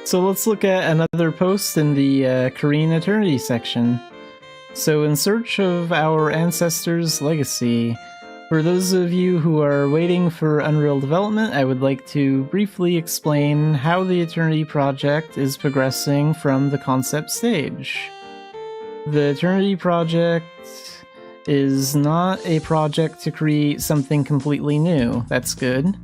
So let's look at another post in the Korean Eternity section. So in search of our ancestors' legacy, for those of you who are waiting for Unreal development, I would like to briefly explain how the Eternity project is progressing from the concept stage. The Eternity project is not a project to create something completely new. That's good.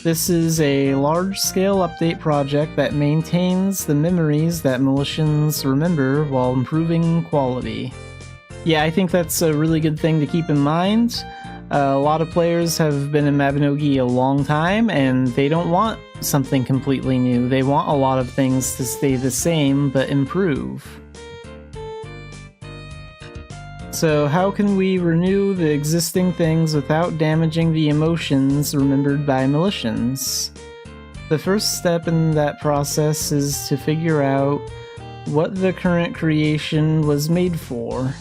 This is a large-scale update project that maintains the memories that Militians remember while improving quality. Yeah, I think that's a really good thing to keep in mind. A lot of players have been in Mabinogi a long time, and they don't want something completely new. They want a lot of things to stay the same, but improve. So how can we renew the existing things without damaging the emotions remembered by Militians? The first step in that process is to figure out what the current creation was made for.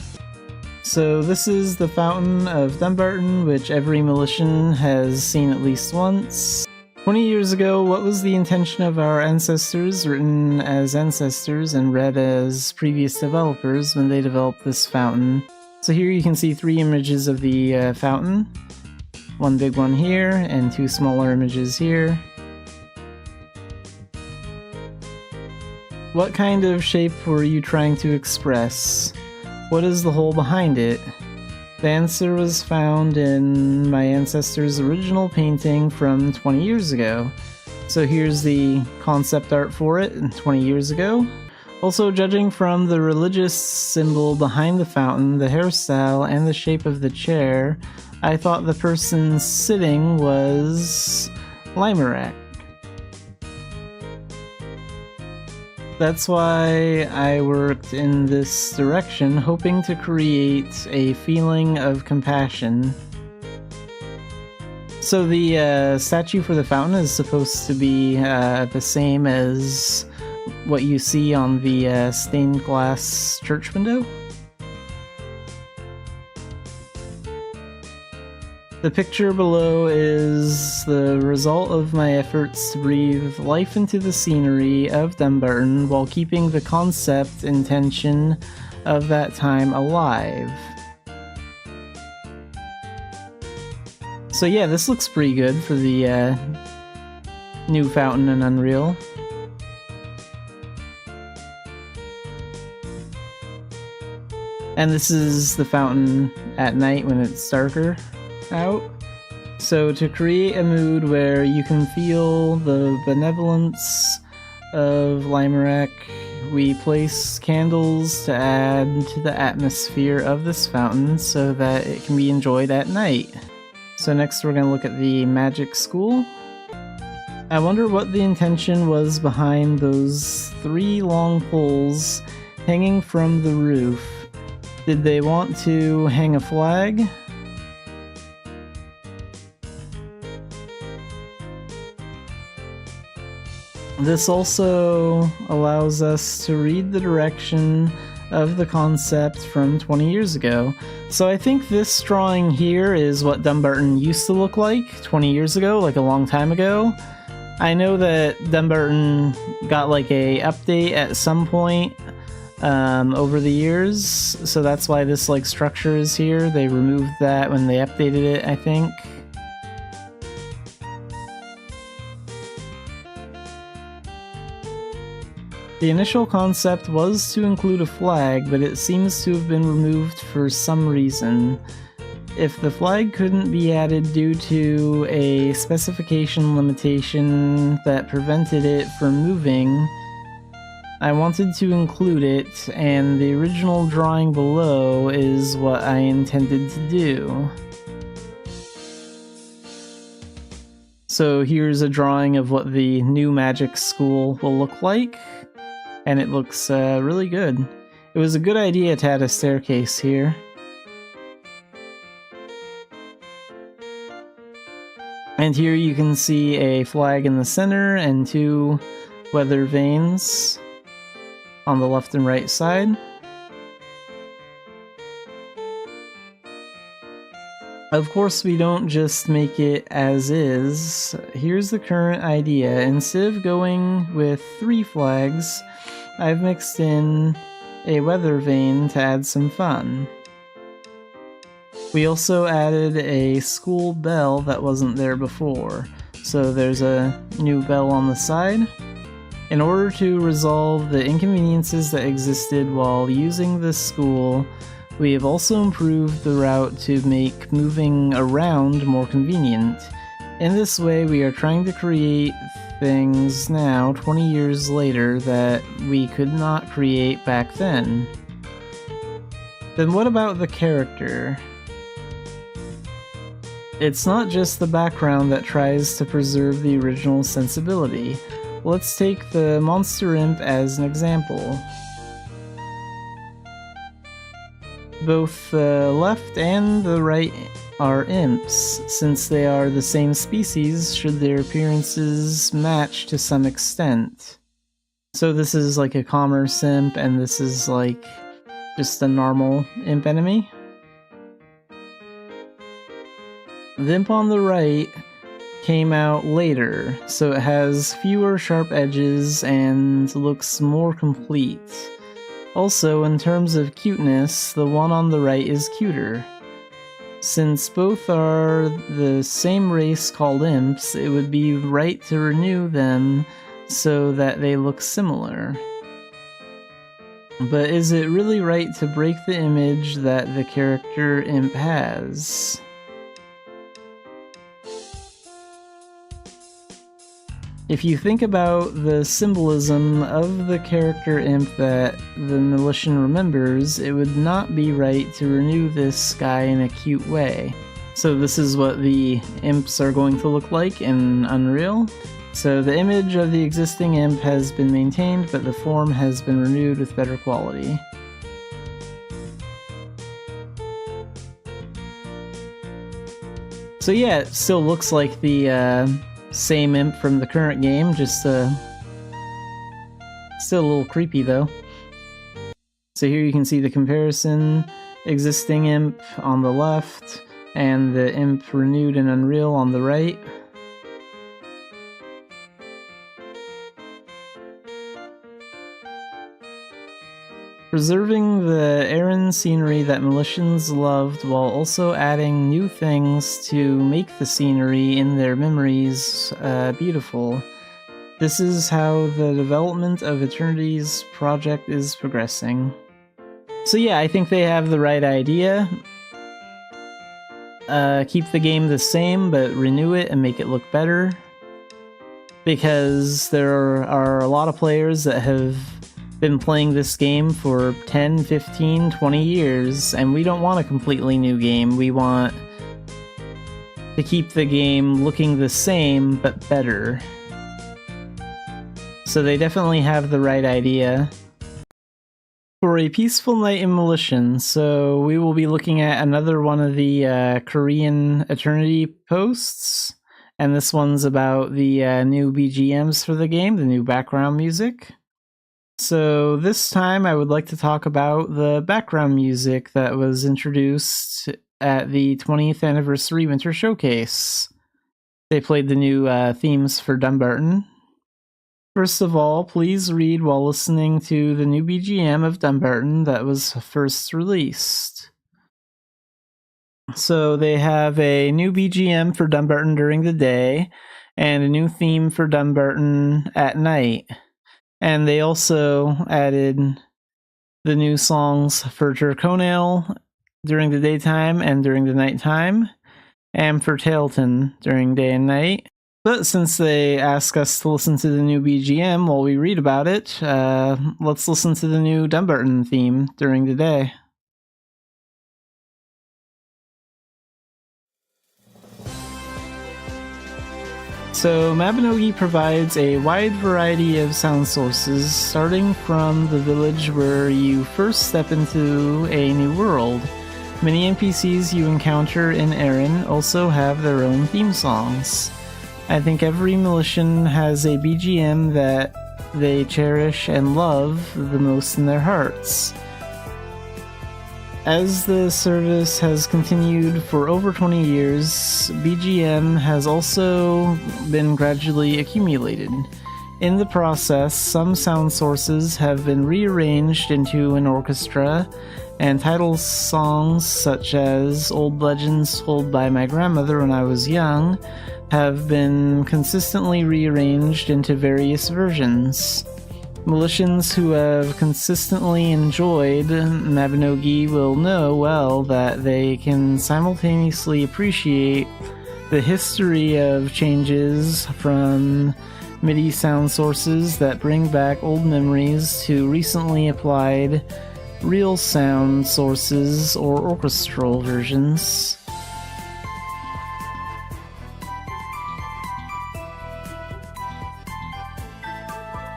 So this is the Fountain of Dumbarton, which every Militian has seen at least once. 20 years ago, what was the intention of our ancestors, written as ancestors and read as previous developers when they developed this fountain? So here you can see 3 images of the fountain. One big one here, and 2 smaller images here. What kind of shape were you trying to express? What is the hole behind it? The answer was found in my ancestor's original painting from 20 years ago. So here's the concept art for it 20 years ago. Also, judging from the religious symbol behind the fountain, the hairstyle, and the shape of the chair, I thought the person sitting was Limerak. That's why I worked in this direction, hoping to create a feeling of compassion. So the statue for the fountain is supposed to be the same as what you see on the stained glass church window. The picture below is the result of my efforts to breathe life into the scenery of Dumbarton while keeping the concept intention of that time alive. So yeah, this looks pretty good for the new fountain in Unreal. And this is the fountain at night when it's darker out. So to create a mood where you can feel the benevolence of Limerak, we place candles to add to the atmosphere of this fountain so that it can be enjoyed at night. So next we're going to look at the magic school. I wonder what the intention was behind those 3 long poles hanging from the roof. Did they want to hang a flag? This also allows us to read the direction of the concept from 20 years ago. So I think this drawing here is what Dumbarton used to look like 20 years ago, like a long time ago. I know that Dumbarton got like a update at some point over the years, so that's why this like structure is here. They removed that when they updated it, I think. The initial concept was to include a flag, but it seems to have been removed for some reason. If the flag couldn't be added due to a specification limitation that prevented it from moving, I wanted to include it, and the original drawing below is what I intended to do. So here's a drawing of what the new magic school will look like, and it looks really good. It was a good idea to add a staircase here. And here you can see a flag in the center and 2 weather vanes on the left and right side. Of course, we don't just make it as is. Here's the current idea. Instead of going with 3 flags, I've mixed in a weather vane to add some fun. We also added a school bell that wasn't there before, so there's a new bell on the side. In order to resolve the inconveniences that existed while using this school, we have also improved the route to make moving around more convenient. In this way, we are trying to create things now, 20 years later, that we could not create back then. Then what about the character? It's not just the background that tries to preserve the original sensibility. Let's take the monster imp as an example. Both the left and the right are imps, since they are the same species should their appearances match to some extent. So this is like a commerce imp, and this is like just a normal imp enemy. The imp on the right came out later, so it has fewer sharp edges and looks more complete. Also, in terms of cuteness, the one on the right is cuter. Since both are the same race called imps, it would be right to renew them so that they look similar. But is it really right to break the image that the character imp has? If you think about the symbolism of the character imp that the Militian remembers, it would not be right to renew this guy in a cute way. So this is what the imps are going to look like in Unreal. So the image of the existing imp has been maintained, but the form has been renewed with better quality. So yeah, it still looks like the same imp from the current game, just still a little creepy though. So here you can see the comparison, existing imp on the left, and the imp renewed in Unreal on the right. Preserving the Aran scenery that Militians loved while also adding new things to make the scenery in their memories beautiful. This is how the development of Eternity's project is progressing. So yeah, I think they have the right idea. Keep the game the same, but renew it and make it look better. Because there are a lot of players that have been playing this game for 10, 15, 20 years, and we don't want a completely new game. We want to keep the game looking the same, but better. So they definitely have the right idea. For a peaceful night in Militian, so we will be looking at another one of the Korean Eternity posts, and this one's about the new BGMs for the game, the new background music. So this time I would like to talk about the background music that was introduced at the 20th anniversary Winter Showcase. They played the new themes for Dumbarton. First of all, please read while listening to the new BGM of Dumbarton that was first released. So they have a new BGM for Dumbarton during the day, and a new theme for Dumbarton at night. And they also added the new songs for Turconale during the daytime and during the nighttime, and for Tailton during day and night. But since they ask us to listen to the new BGM while we read about it, let's listen to the new Dumbarton theme during the day. So Mabinogi provides a wide variety of sound sources, starting from the village where you first step into a new world. Many NPCs you encounter in Aran also have their own theme songs. I think every Militian has a BGM that they cherish and love the most in their hearts. As the service has continued for over 20 years, BGM has also been gradually accumulated. In the process, some sound sources have been rearranged into an orchestra, and title songs such as Old Legends Told by My Grandmother When I Was Young have been consistently rearranged into various versions. Militians who have consistently enjoyed Mabinogi will know well that they can simultaneously appreciate the history of changes from MIDI sound sources that bring back old memories to recently applied real sound sources or orchestral versions.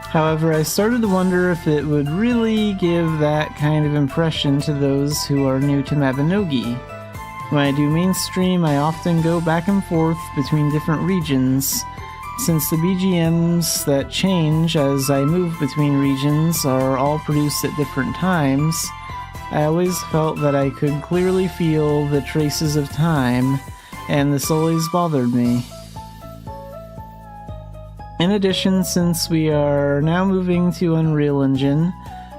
However, I started to wonder if it would really give that kind of impression to those who are new to Mabinogi. When I do mainstream, I often go back and forth between different regions. Since the BGMs that change as I move between regions are all produced at different times, I always felt that I could clearly feel the traces of time, and this always bothered me. In addition, since we are now moving to Unreal Engine,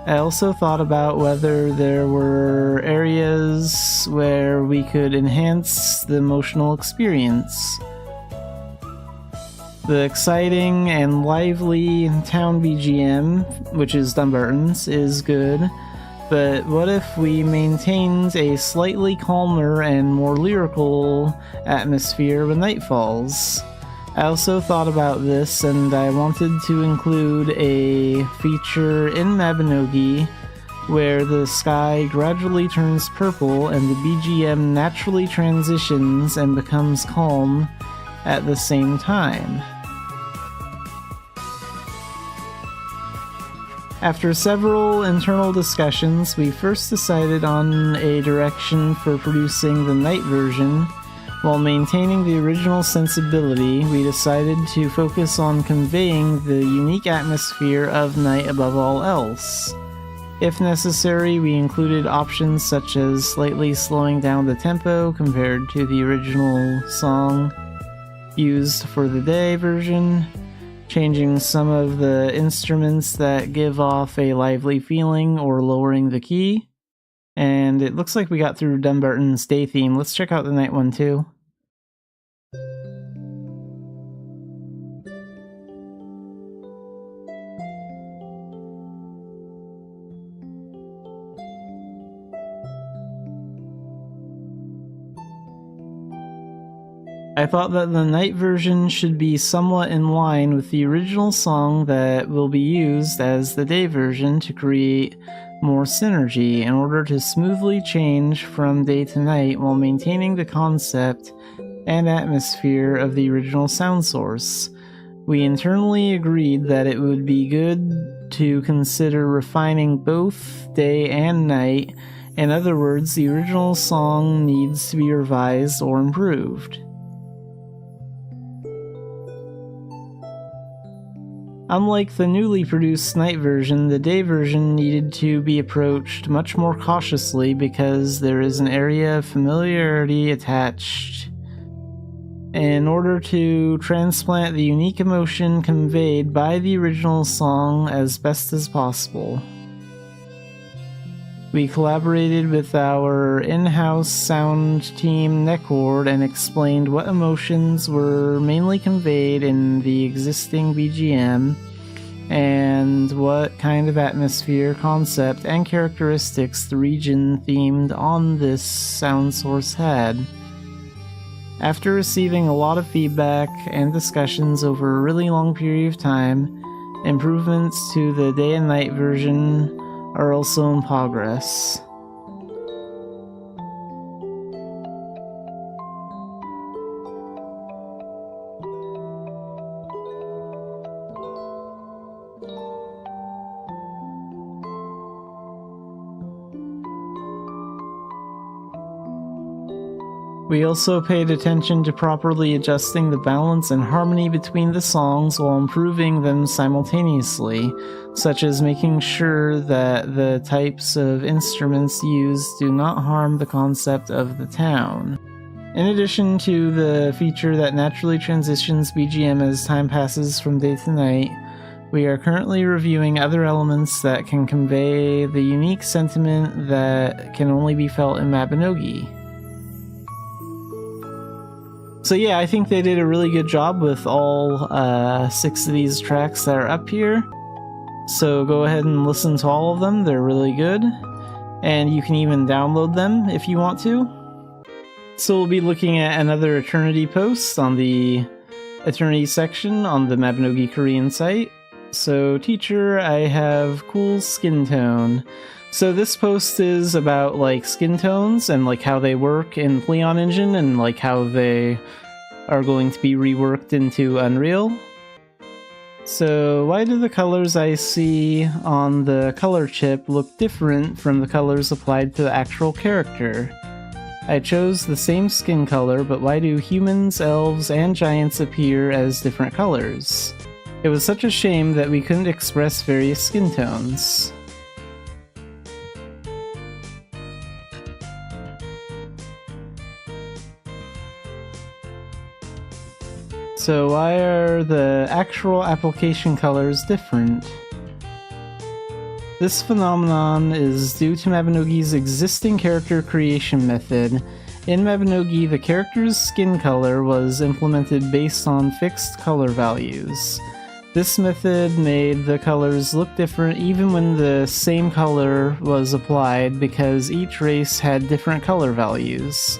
I also thought about whether there were areas where we could enhance the emotional experience. The exciting and lively town BGM, which is Dumbarton's, is good, but what if we maintained a slightly calmer and more lyrical atmosphere when night falls? I also thought about this, and I wanted to include a feature in Mabinogi where the sky gradually turns purple and the BGM naturally transitions and becomes calm at the same time. After several internal discussions, we first decided on a direction for producing the night version. While maintaining the original sensibility, we decided to focus on conveying the unique atmosphere of night above all else. If necessary, we included options such as slightly slowing down the tempo compared to the original song used for the day version, changing some of the instruments that give off a lively feeling or lowering the key. And it looks like we got through Dumbarton's day theme. Let's check out the night one too. I thought that the night version should be somewhat in line with the original song that will be used as the day version to create more synergy in order to smoothly change from day to night while maintaining the concept and atmosphere of the original sound source. We internally agreed that it would be good to consider refining both day and night. In other words, the original song needs to be revised or improved. Unlike the newly produced night version, the day version needed to be approached much more cautiously because there is an area of familiarity attached in order to transplant the unique emotion conveyed by the original song as best as possible. We collaborated with our in-house sound team Neckord and explained what emotions were mainly conveyed in the existing BGM and what kind of atmosphere, concept, and characteristics the region themed on this sound source had. After receiving a lot of feedback and discussions over a really long period of time, improvements to the day and night version are also in progress. We also paid attention to properly adjusting the balance and harmony between the songs while improving them simultaneously, such as making sure that the types of instruments used do not harm the concept of the town. In addition to the feature that naturally transitions BGM as time passes from day to night, we are currently reviewing other elements that can convey the unique sentiment that can only be felt in Mabinogi. So yeah, I think they did a really good job with all 6 of these tracks that are up here. So go ahead and listen to all of them, they're really good. And you can even download them if you want to. So we'll be looking at another Eternity post on the Eternity section on the Mabinogi Korean site. So teacher, I have cool skin tone. So this post is about like skin tones and like how they work in Pleon Engine and like how they are going to be reworked into Unreal. So why do the colors I see on the color chip look different from the colors applied to the actual character? I chose the same skin color, but why do humans, elves, and giants appear as different colors? It was such a shame that we couldn't express various skin tones. So why are the actual application colors different? This phenomenon is due to Mabinogi's existing character creation method. In Mabinogi, the character's skin color was implemented based on fixed color values. This method made the colors look different even when the same color was applied because each race had different color values.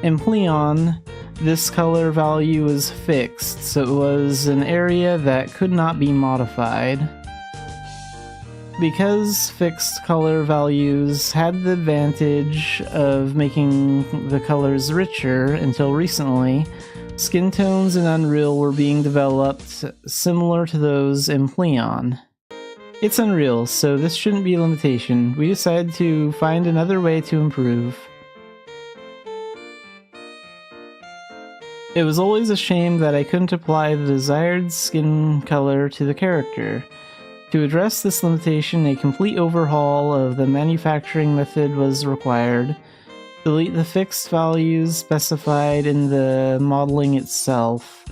In Pleon, this color value was fixed, so it was an area that could not be modified. Because fixed color values had the advantage of making the colors richer until recently, skin tones in Unreal were being developed similar to those in Pleon. It's Unreal, so this shouldn't be a limitation. We decided to find another way to improve. It was always a shame that I couldn't apply the desired skin color to the character. To address this limitation, a complete overhaul of the manufacturing method was required. Delete the fixed values specified in the modeling itself.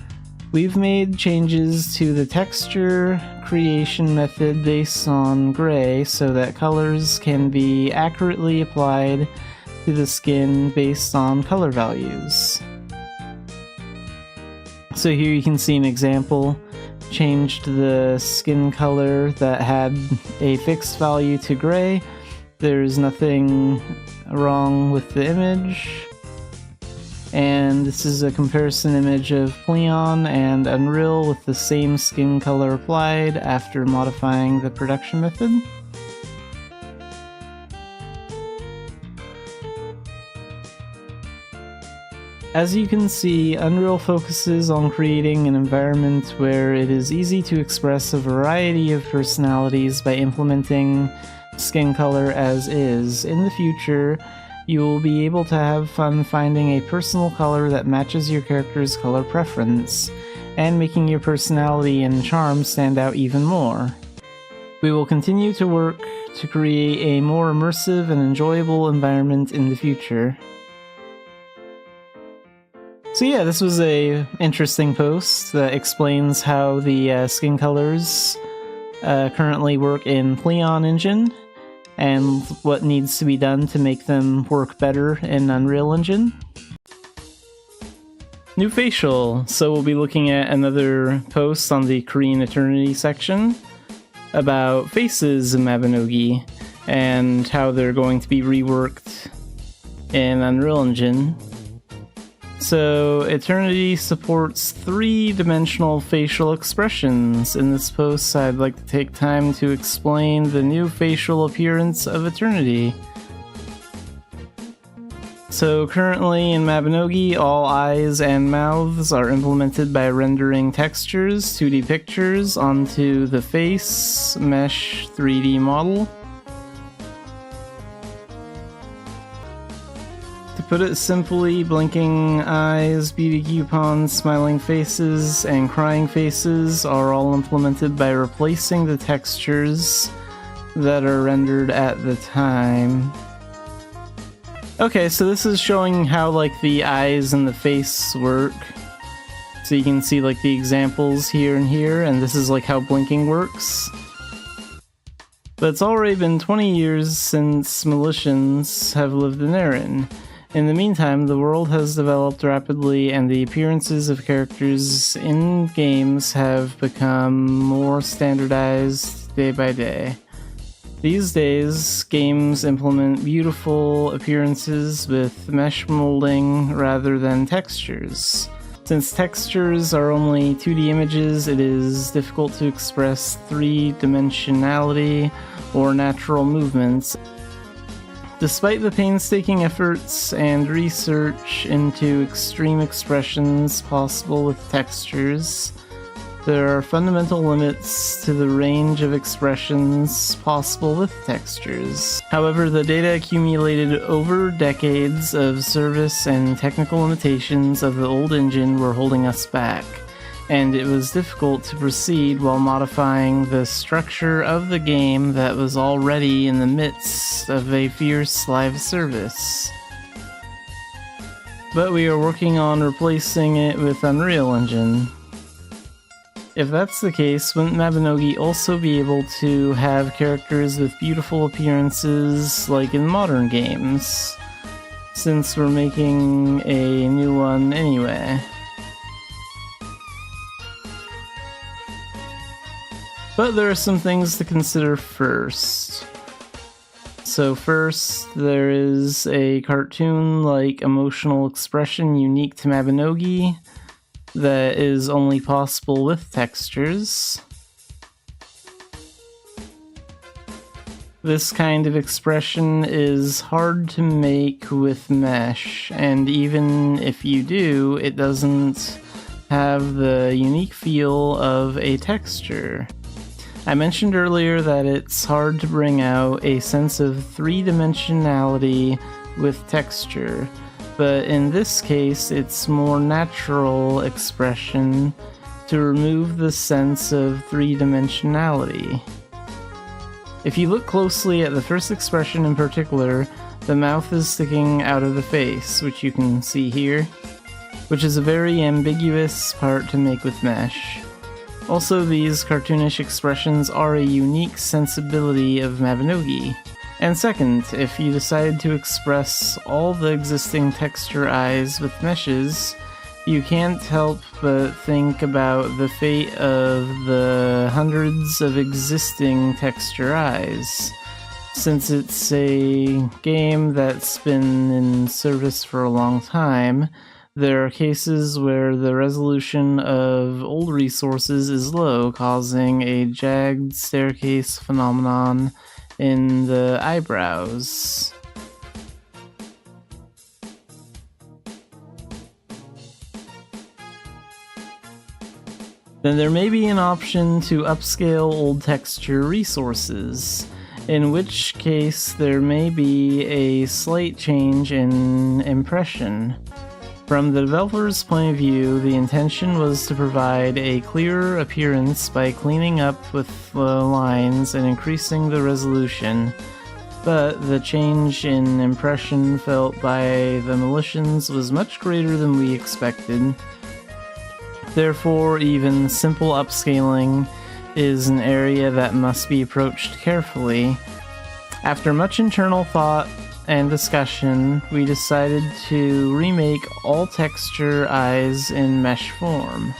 We've made changes to the texture creation method based on gray so that colors can be accurately applied to the skin based on color values. So here you can see an example. Changed the skin color that had a fixed value to gray. There's nothing wrong with the image. And this is a comparison image of Pleon and Unreal with the same skin color applied after modifying the production method. As you can see, Unreal focuses on creating an environment where it is easy to express a variety of personalities by implementing skin color as is. In the future, you will be able to have fun finding a personal color that matches your character's color preference, and making your personality and charm stand out even more. We will continue to work to create a more immersive and enjoyable environment in the future. So yeah, this was a interesting post that explains how the skin colors currently work in Pleon Engine, and what needs to be done to make them work better in Unreal Engine. New facial. So we'll be looking at another post on the Korean Eternity section about faces in Mabinogi and how they're going to be reworked in Unreal Engine. So, Eternity supports 3-dimensional facial expressions. In this post, I'd like to take time to explain the new facial appearance of Eternity. So, currently in Mabinogi, all eyes and mouths are implemented by rendering textures, 2D pictures, onto the face mesh 3D model. To put it simply, blinking eyes, beauty coupons, smiling faces, and crying faces are all implemented by replacing the textures that are rendered at the time. Okay, so this is showing how like the eyes and the face work. So you can see like the examples here and here, and this is like how blinking works. But it's already been 20 years since Militians have lived in Erin. In the meantime, the world has developed rapidly and the appearances of characters in games have become more standardized day by day. These days, games implement beautiful appearances with mesh molding rather than textures. Since textures are only 2D images, it is difficult to express three-dimensionality or natural movements. Despite the painstaking efforts and research into extreme expressions possible with textures, there are fundamental limits to the range of expressions possible with textures. However, the data accumulated over decades of service and technical limitations of the old engine were holding us back, and it was difficult to proceed while modifying the structure of the game that was already in the midst of a fierce live service. But we are working on replacing it with Unreal Engine. If that's the case, wouldn't Mabinogi also be able to have characters with beautiful appearances like in modern games? Since we're making a new one anyway. But there are some things to consider first. So first, there is a cartoon-like emotional expression unique to Mabinogi that is only possible with textures. This kind of expression is hard to make with mesh, and even if you do, it doesn't have the unique feel of a texture. I mentioned earlier that it's hard to bring out a sense of three-dimensionality with texture, but in this case it's more natural expression to remove the sense of three-dimensionality. If you look closely at the first expression in particular, the mouth is sticking out of the face, which you can see here, which is a very ambiguous part to make with mesh. Also, these cartoonish expressions are a unique sensibility of Mabinogi. And second, if you decide to express all the existing texture eyes with meshes, you can't help but think about the fate of the hundreds of existing texture eyes. Since it's a game that's been in service for a long time, there are cases where the resolution of old resources is low, causing a jagged staircase phenomenon in the eyebrows. Then there may be an option to upscale old texture resources, in which case there may be a slight change in impression. From the developer's point of view, the intention was to provide a clearer appearance by cleaning up with the lines and increasing the resolution, but the change in impression felt by the Militians was much greater than we expected. Therefore, even simple upscaling is an area that must be approached carefully. After much internal thought and discussion, we decided to remake all texture eyes in mesh form,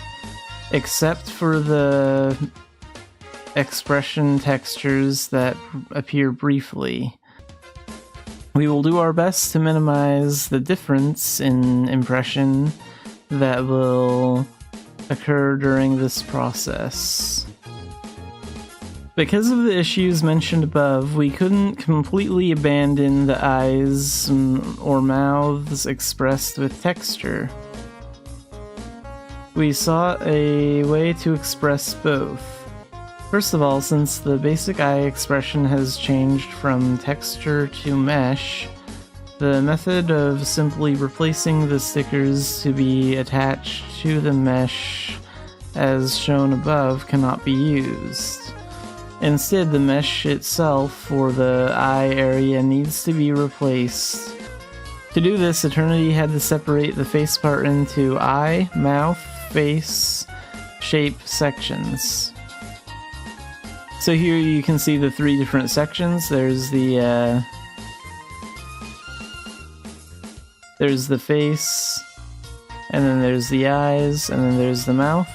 except for the expression textures that appear briefly. We will do our best to minimize the difference in impression that will occur during this process. Because of the issues mentioned above, we couldn't completely abandon the eyes or mouths expressed with texture. We sought a way to express both. First of all, since the basic eye expression has changed from texture to mesh, The method of simply replacing the stickers to be attached to the mesh as shown above cannot be used. Instead, the mesh itself for the eye area needs to be replaced. To do this, Eternity had to separate the face part into eye, mouth, face, shape sections. So here you can see the three different sections. There's the face, and then there's the eyes, and then there's the mouth.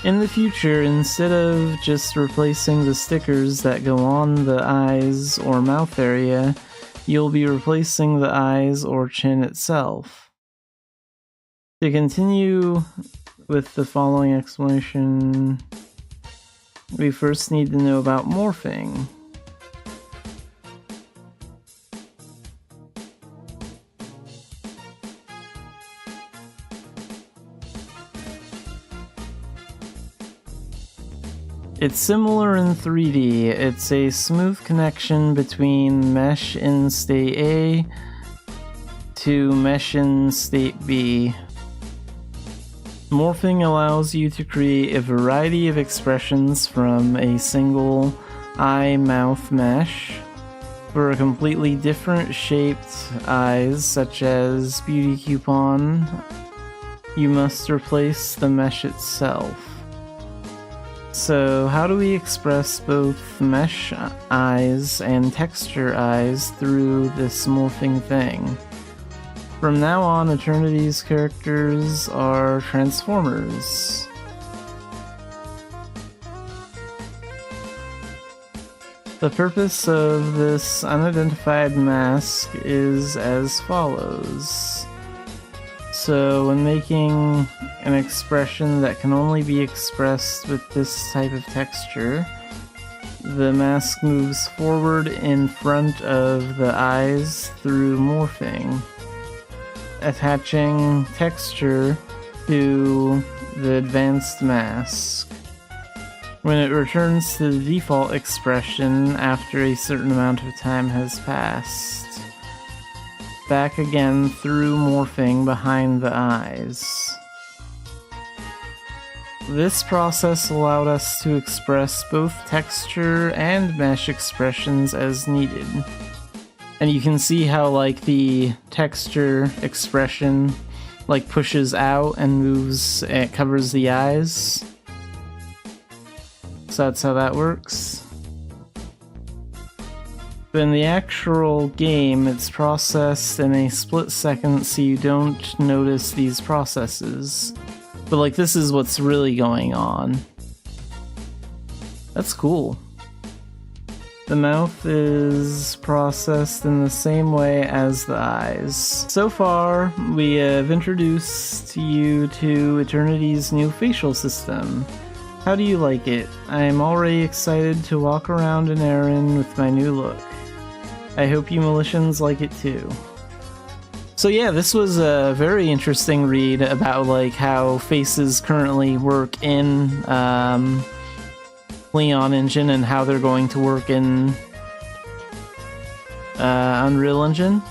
In the future, instead of just replacing the stickers that go on the eyes or mouth area, you'll be replacing the eyes or chin itself. To continue with the following explanation, we first need to know about morphing. It's similar in 3D. It's a smooth connection between mesh in state A to mesh in state B. Morphing allows you to create a variety of expressions from a single eye-mouth mesh. For a completely different shaped eyes, such as Beauty Coupon, you must replace the mesh itself. So how do we express both mesh eyes and texture eyes through this morphing thing? From now on, Eternity's characters are Transformers. The purpose of this unidentified mask is as follows. So when making an expression that can only be expressed with this type of texture, the mask moves forward in front of the eyes through morphing, attaching texture to the advanced mask. When it returns to the default expression after a certain amount of time has passed, back again through morphing behind the eyes. This process allowed us to express both texture and mesh expressions as needed. And you can see how like the texture expression like pushes out and moves, it covers the eyes. So that's how that works. But in the actual game, it's processed in a split second, so you don't notice these processes. But like, this is what's really going on. That's cool. The mouth is processed in the same way as the eyes. So far, we have introduced you to Eternity's new facial system. How do you like it? I am already excited to walk around in Erin with my new look. I hope you Militians like it too. So yeah, this was a very interesting read about like how faces currently work in Leon Engine and how they're going to work in Unreal Engine.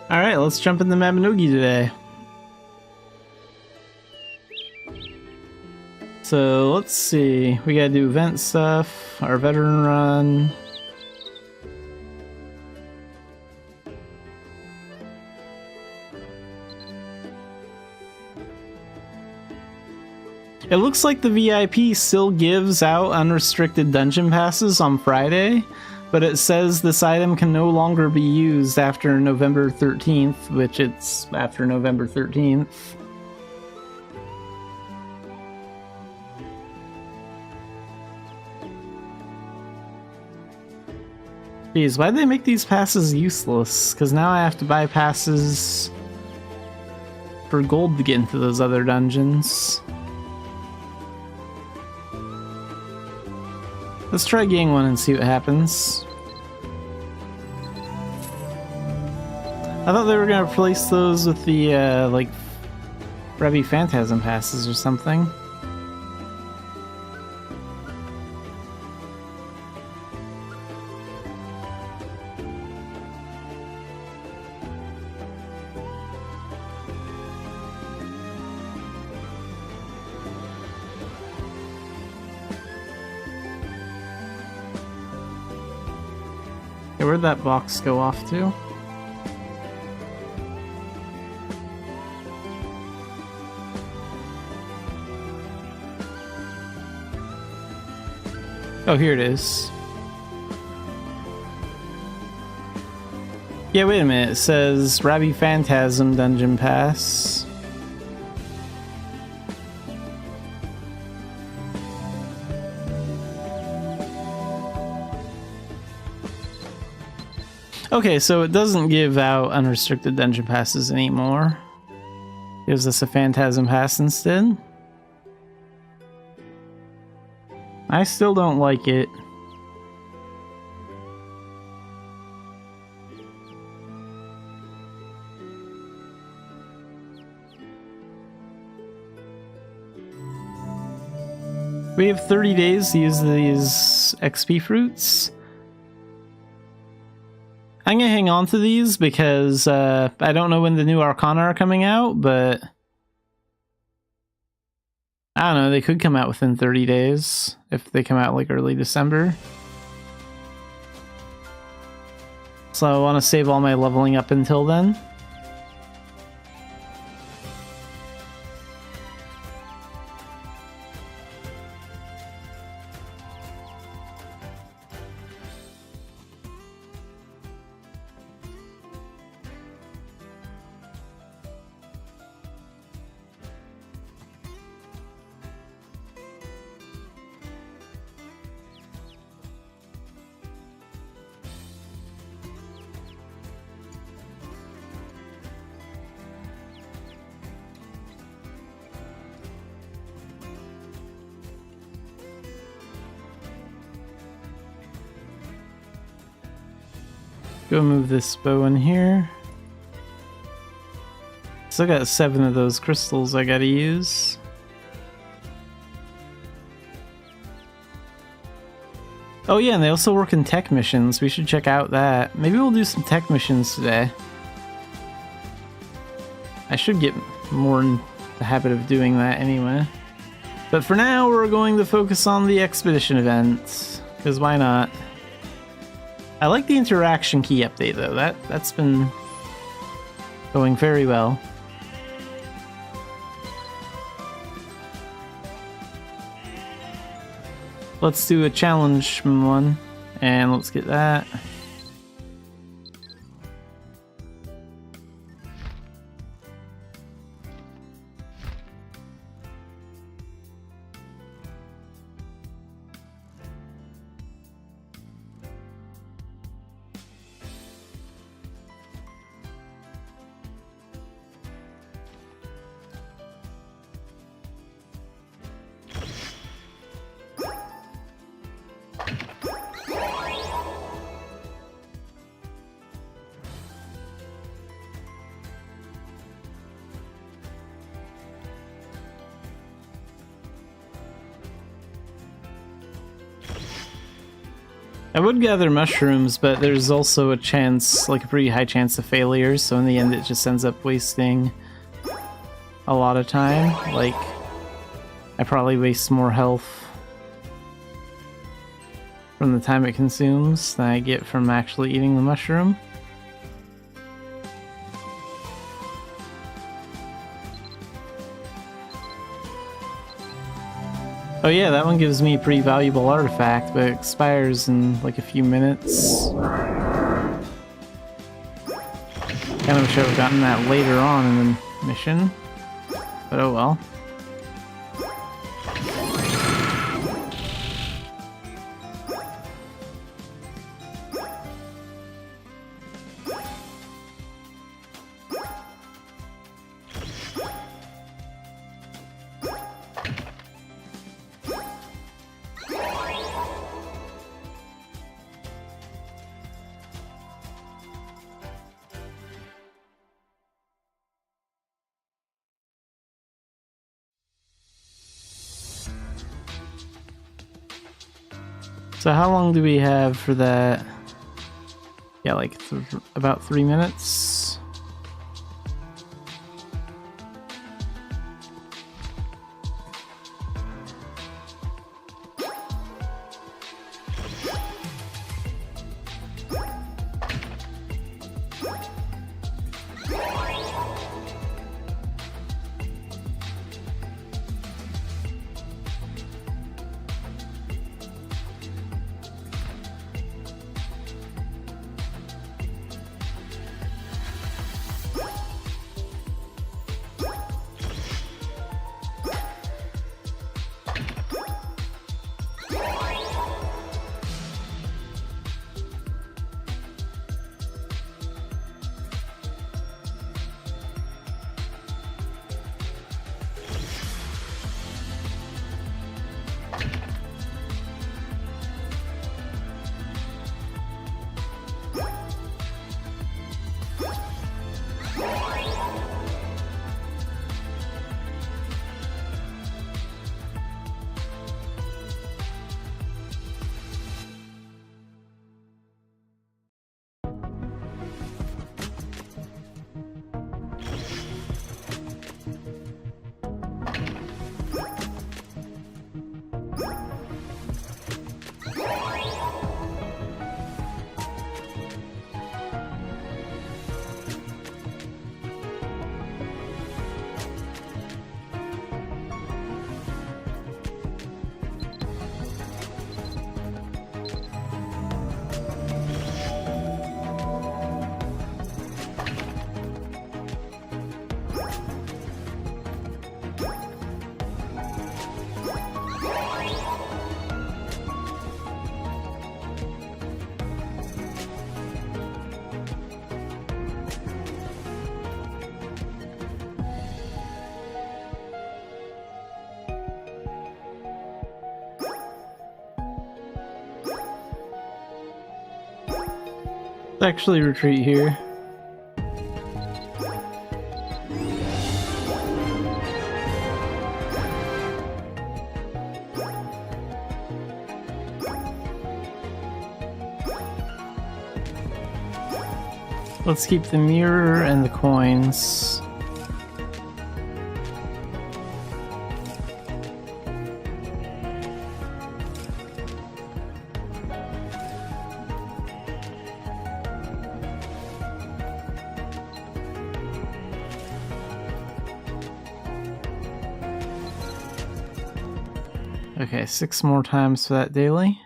Alright, let's jump into Mabinogi today. So let's see, we gotta do event stuff, our veteran run. It looks like the VIP still gives out unrestricted dungeon passes on Friday, but it says this item can no longer be used after November 13th, which it's after November 13th. Jeez, why'd they make these passes useless? Because now I have to buy passes for gold to get into those other dungeons. Let's try getting one and see what happens. I thought they were gonna replace those with the, like, Rebby Phantasm passes or something. Where'd that box go off to? Oh, here it is. Yeah, wait a minute. It says Rebby Phantasm Dungeon Pass. Okay, so it doesn't give out unrestricted dungeon passes anymore. It gives us a Phantasm Pass instead. I still don't like it. We have 30 days to use these XP fruits. I'm gonna hang on to these because I don't know when the new Arcana are coming out, but I don't know, they could come out within 30 days if they come out like early December. So I want to save all my leveling up until then. Go move this bow in here. Still got 7 of those crystals I gotta use. Oh yeah, and they also work in tech missions. We should check out that. Maybe we'll do some tech missions today. I should get more in the habit of doing that anyway. But for now, we're going to focus on the expedition event, because why not? I like the interaction key update though. That's been going very well. Let's do a challenge one, and let's get that. I would gather mushrooms, but there's also a chance, like a pretty high chance of failure, so in the end it just ends up wasting a lot of time. Like, I probably waste more health from the time it consumes than I get from actually eating the mushroom. Oh yeah, that one gives me a pretty valuable artifact, but it expires in like a few minutes. Kind of wish I would have gotten that later on in the mission, but oh well. So how long do we have for that? Yeah, like about 3 minutes. Let's actually retreat here. Let's keep the mirror and the coins. Okay, 6 more times for that daily.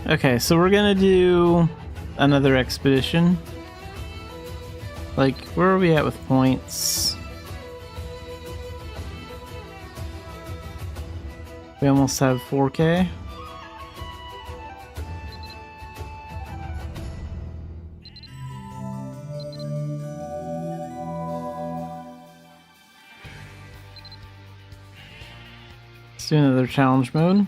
Okay, so we're gonna do another expedition. Like, where are we at with points? We almost have 4K. Let's do another challenge mode.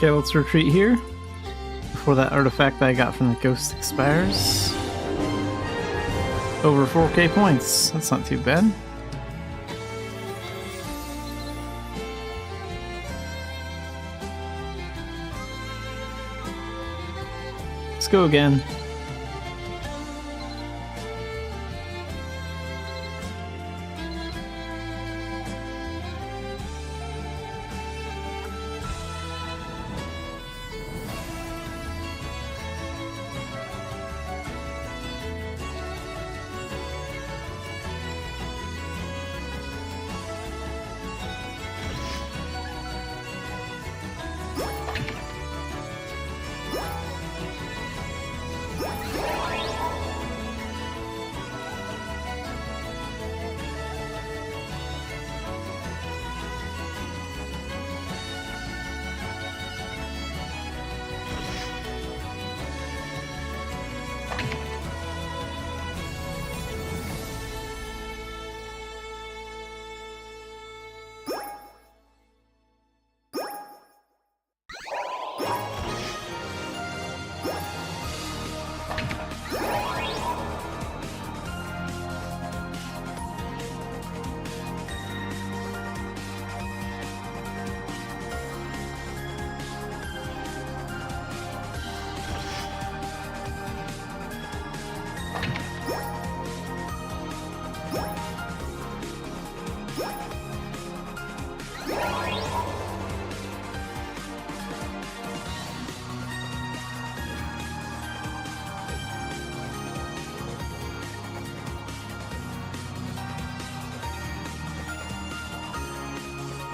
Okay, let's retreat here before that artifact that I got from the ghost expires. Over 4k points. That's not too bad. Let's go again.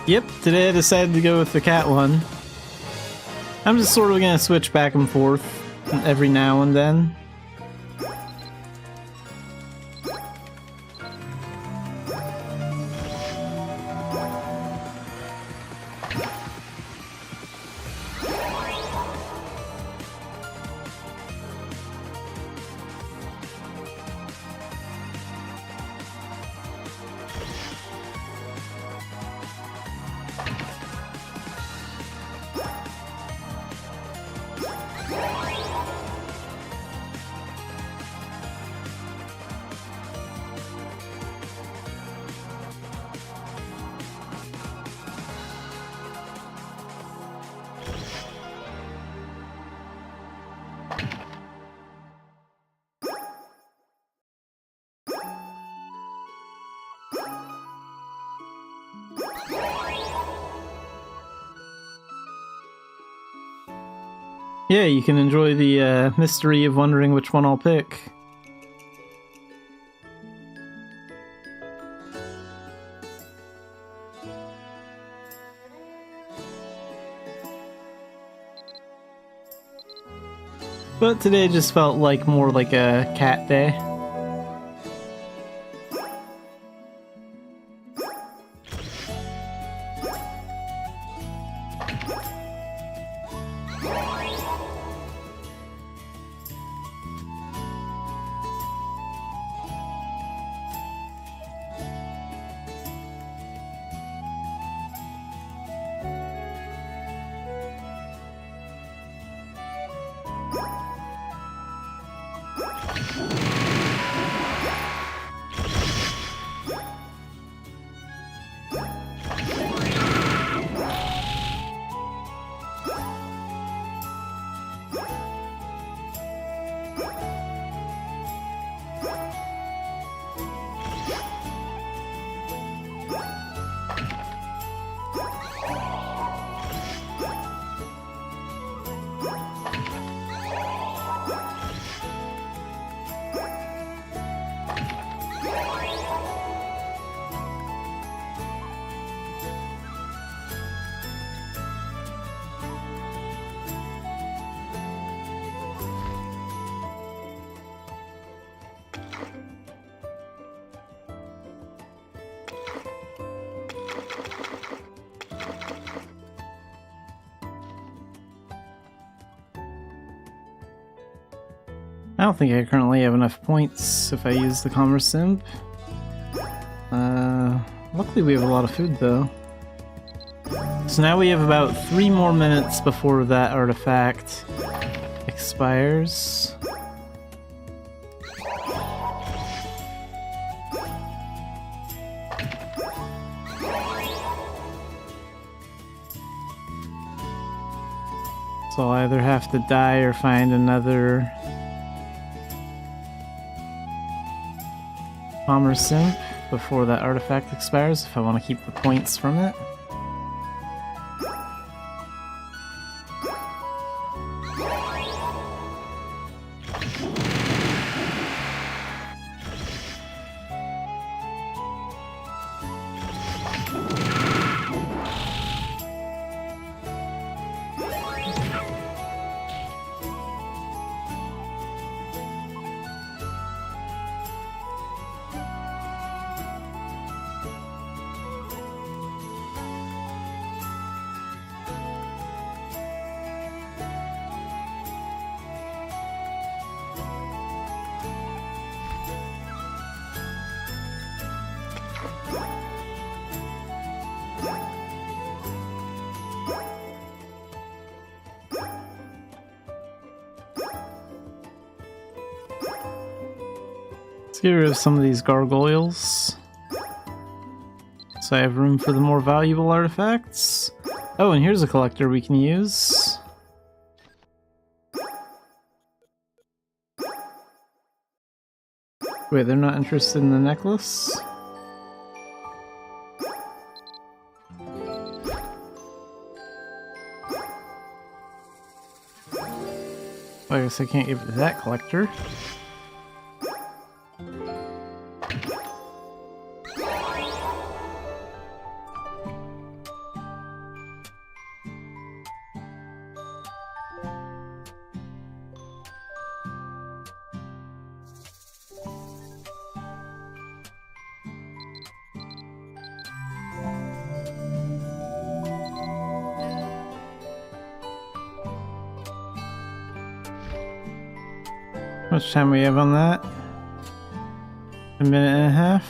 Yep, today I decided to go with the cat one. I'm just sort of gonna switch back and forth every now and then. Yeah, you can enjoy the mystery of wondering which one I'll pick. But today just felt like more like a cat day. I don't think I currently have enough points if I use the Commerce Simp. Luckily we have a lot of food though. So now we have about 3 more minutes before that artifact expires. So I'll either have to die or find another Palmer Simp before that artifact expires if I want to keep the points from it. Let's get rid of some of these gargoyles, so I have room for the more valuable artifacts. Oh, and here's a collector we can use. Wait, they're not interested in the necklace? Well, I guess I can't give it to that collector. How much time we have on that? 1.5 minutes.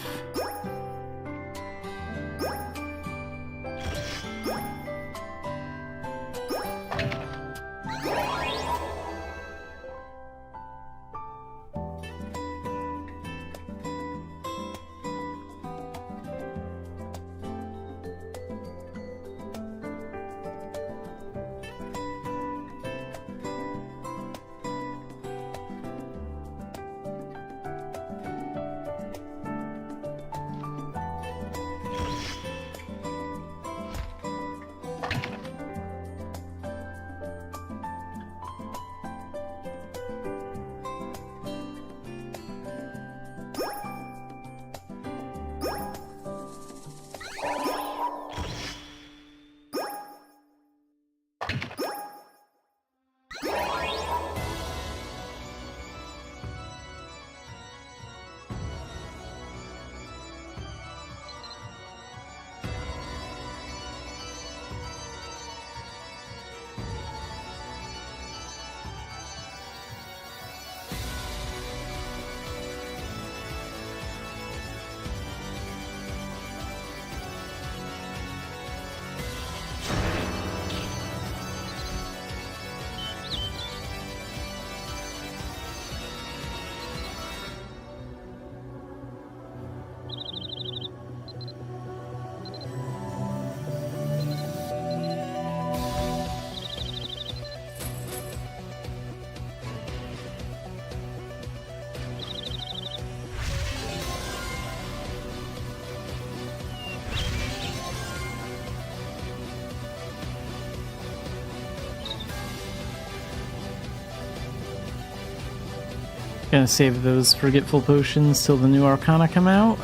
Gonna save those forgetful potions till the new Arcana come out,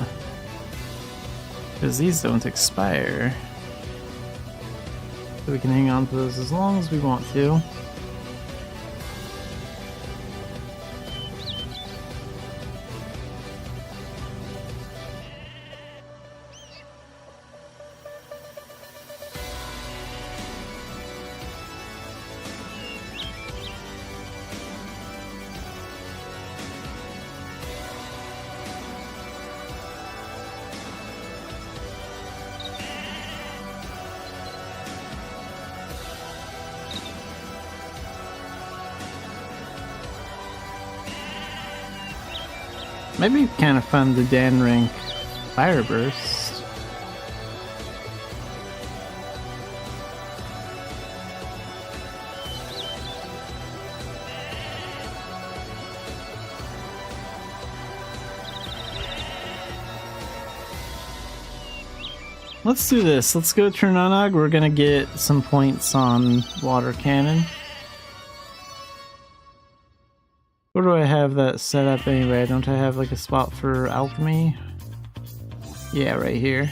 because these don't expire. So we can hang on to those as long as we want to. Might be kind of fun to Dan rank Fire Burst. Let's do this. Let's go Turnanog. We're gonna get some points on Water Cannon. Where do I have that set up anyway? Don't I have like a spot for alchemy? Yeah, right here.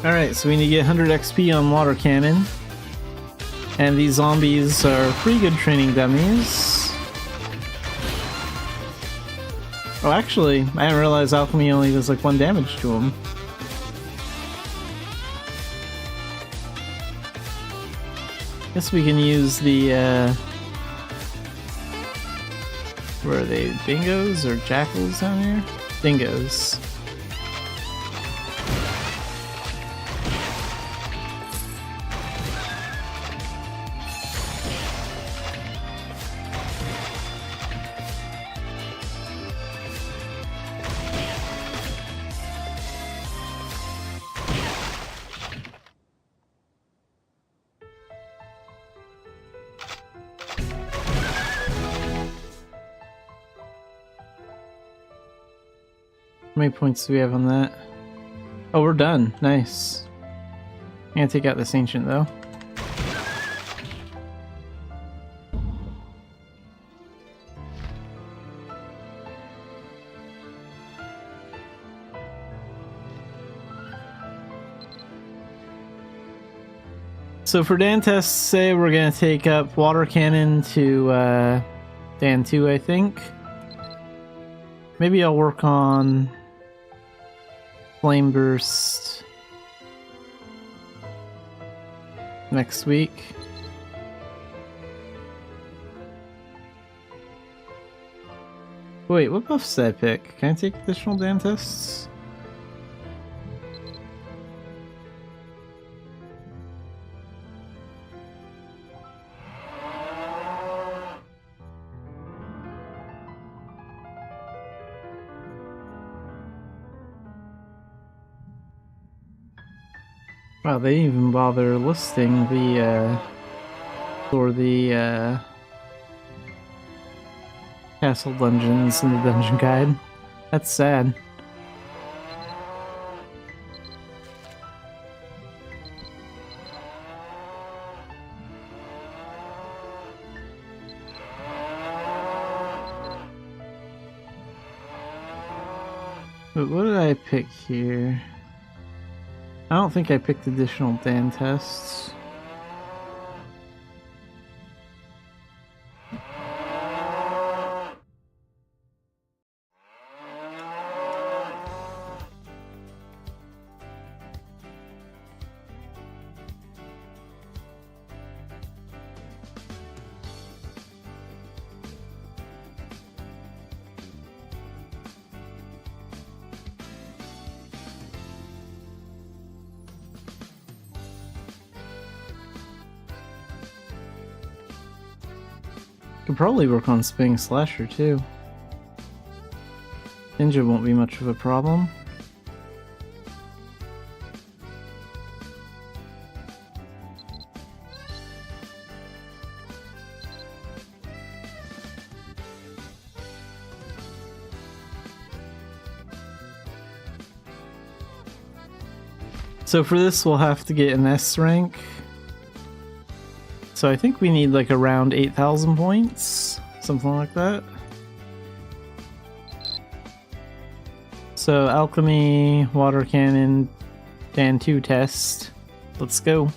Alright, so we need to get 100 XP on Water Cannon. And these zombies are pretty good training dummies. Oh, actually, I didn't realize alchemy only does like 1 damage to them. Guess we can use the, where are they? Bingos or jackals down here? Dingoes. How many points do we have on that? Oh, we're done. Nice. I'm gonna take out this ancient though. So for Dan tests, say we're gonna take up Water Cannon to Dan 2, I think. Maybe I'll work on Flame Burst next week. Wait, what buffs did I pick? Can I take additional Dan tests? Wow, they didn't even bother listing the, for the, castle dungeons in the dungeon guide. That's sad. But what did I pick here? I don't think I picked additional Dan tests. Could probably work on Spinning Slasher too. Ninja won't be much of a problem. So for this we'll have to get an S rank. So I think we need like around 8,000 points. something like that. So alchemy, water cannon, Dan 2 test. Let's go.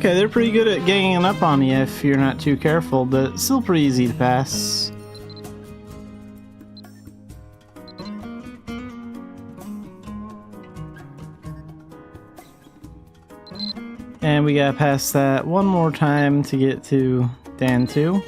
Okay, they're pretty good at ganging up on you if you're not too careful, but still pretty easy to pass. And we gotta pass that one more time to get to Dan 2.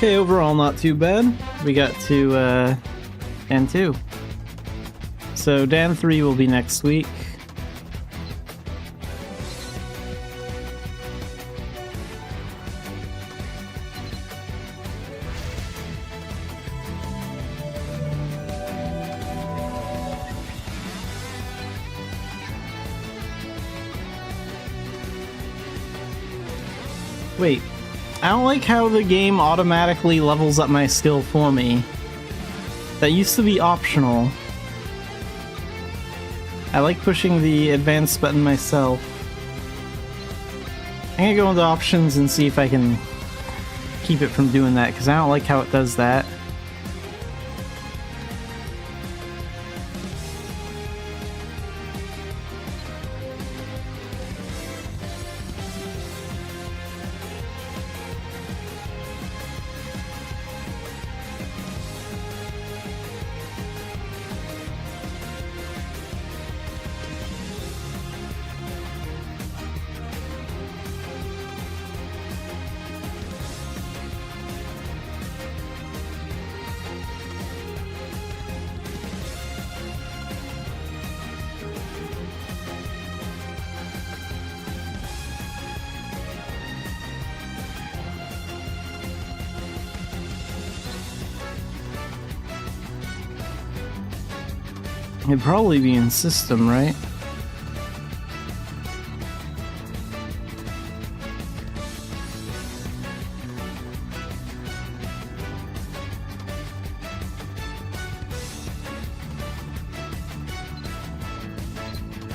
Okay, overall not too bad. We got to Dan 2. So Dan 3 will be next week. Wait, I don't like how the game automatically levels up my skill for me. That used to be optional. I like pushing the advanced button myself. I'm gonna go into options and see if I can keep it from doing that, because I don't like how it does that. It'd probably be in system, right?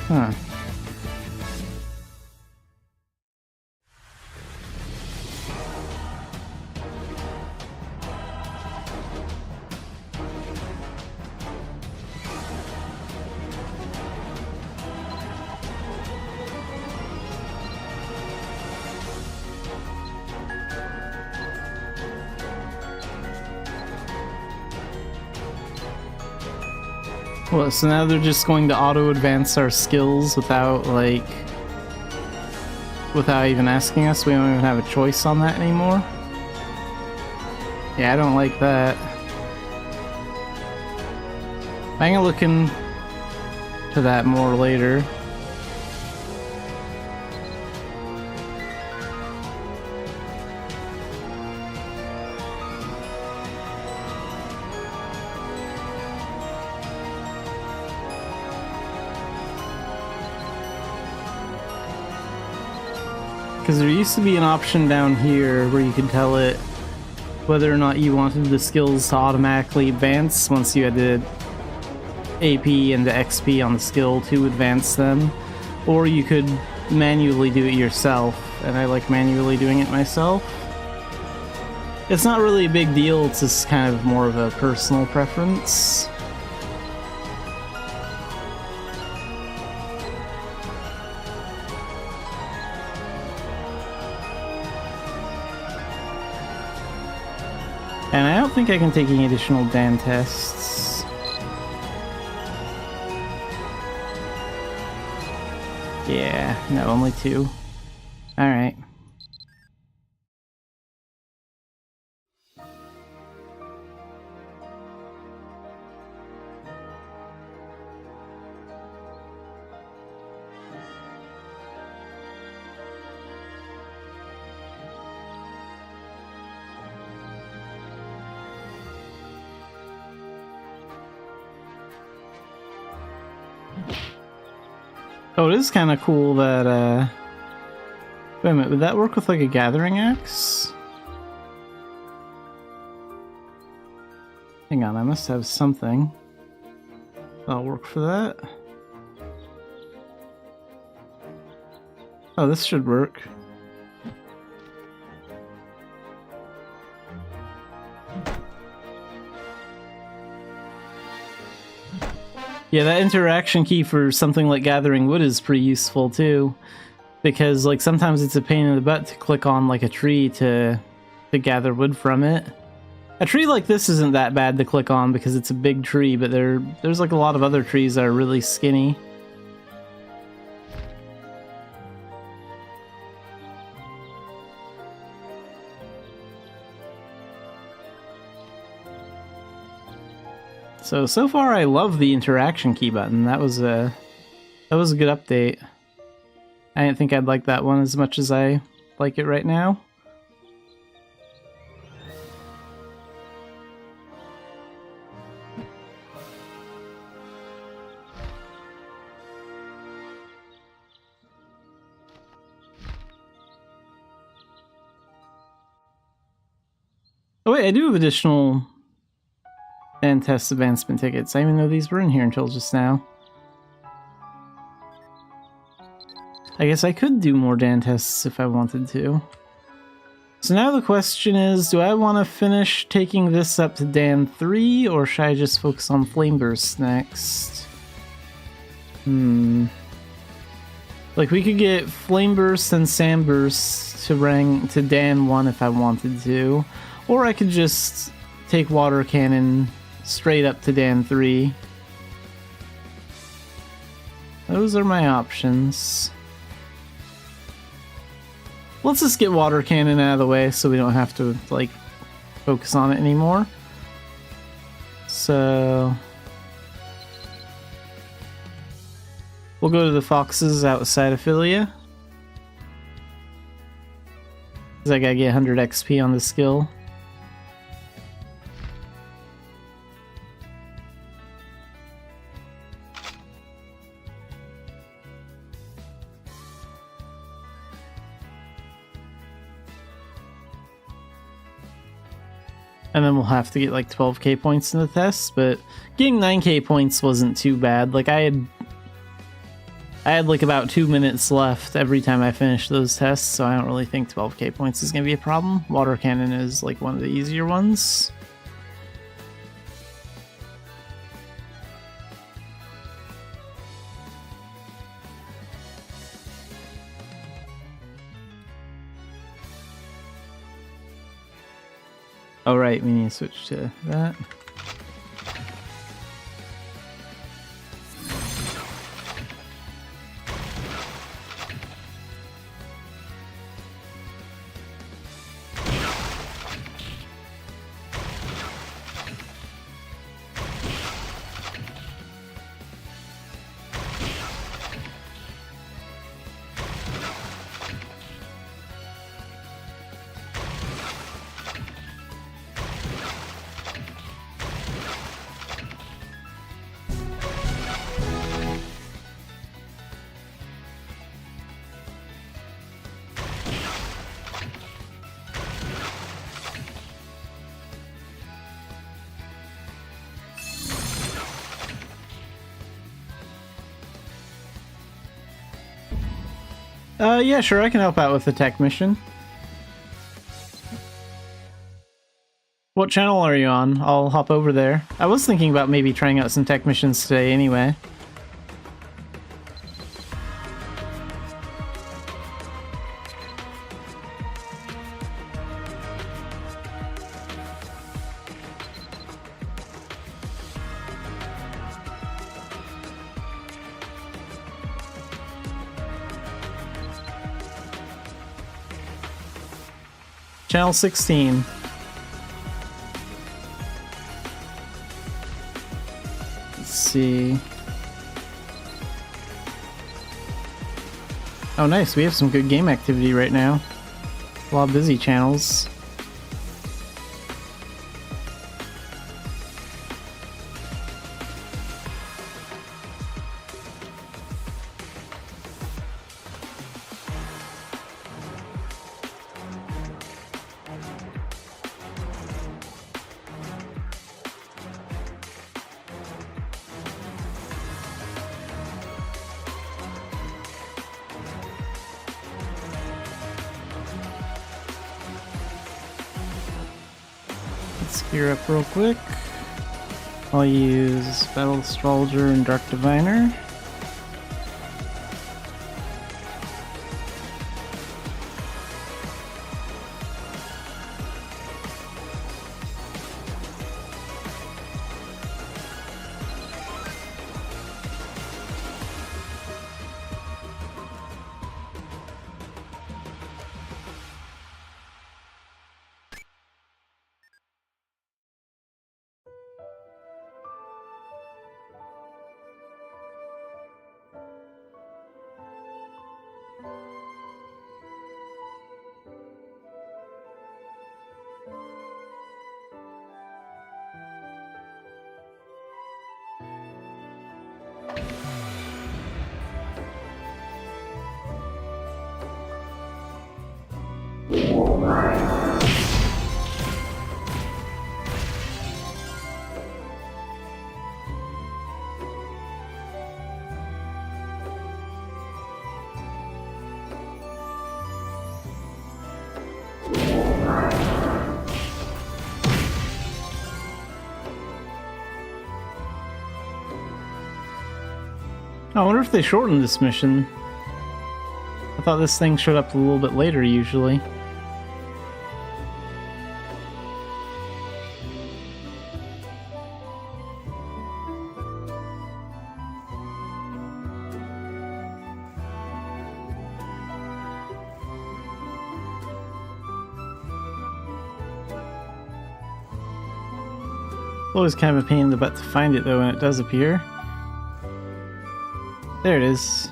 Huh. Well, so now they're just going to auto-advance our skills without, like... without even asking us? We don't even have a choice on that anymore? Yeah, I don't like that. I'm gonna look into that more later. Because there used to be an option down here where you could tell it whether or not you wanted the skills to automatically advance once you had the AP and the XP on the skill to advance them, or you could manually do it yourself, and I like manually doing it myself. It's not really a big deal, it's just kind of more of a personal preference. And I don't think I can take any additional Dan tests. Yeah, no, only 2. Alright. Oh, it is kind of cool that, wait a minute, would that work with, like, a gathering axe? Hang on, I must have something that'll work for that. Oh, this should work. Yeah, that interaction key for something like gathering wood is pretty useful too, because like sometimes it's a pain in the butt to click on like a tree to gather wood from it. A tree like this isn't that bad to click on because it's a big tree, but there's like a lot of other trees that are really skinny. So far I love the interaction key button. That was a good update. I didn't think I'd like that one as much as I like it right now. Oh wait, I do have additional Dan test advancement tickets. I didn't even know these were in here until just now. I guess I could do more Dan tests if I wanted to. So now the question is, do I want to finish taking this up to Dan 3, or should I just focus on Flame Burst next? Like, we could get Flame Burst and Sand Burst to Dan 1 if I wanted to. Or I could just take Water Cannon straight up to Dan 3. Those are my options. Let's just get Water Cannon out of the way so we don't have to, like, focus on it anymore. So we'll go to the foxes outside of Philia. Because I gotta get 100 XP on the skill. And then we'll have to get like 12k points in the test, but getting 9k points wasn't too bad. Like I had like about 2 minutes left every time I finished those tests, so I don't really think 12k points is going to be a problem. Water Cannon is like one of the easier ones. Oh right, we need to switch to that. Yeah, sure, I can help out with the tech mission. What channel are you on? I'll hop over there. I was thinking about maybe trying out some tech missions today anyway. Channel 16. Let's see. Oh nice, we have some good game activity right now. A lot of busy channels. Let's gear up real quick. I'll use Battle Astrologer and Dark Diviner. I wonder if they shortened this mission. I thought this thing showed up a little bit later usually. Always kind of a pain in the butt to find it though when it does appear. There it is.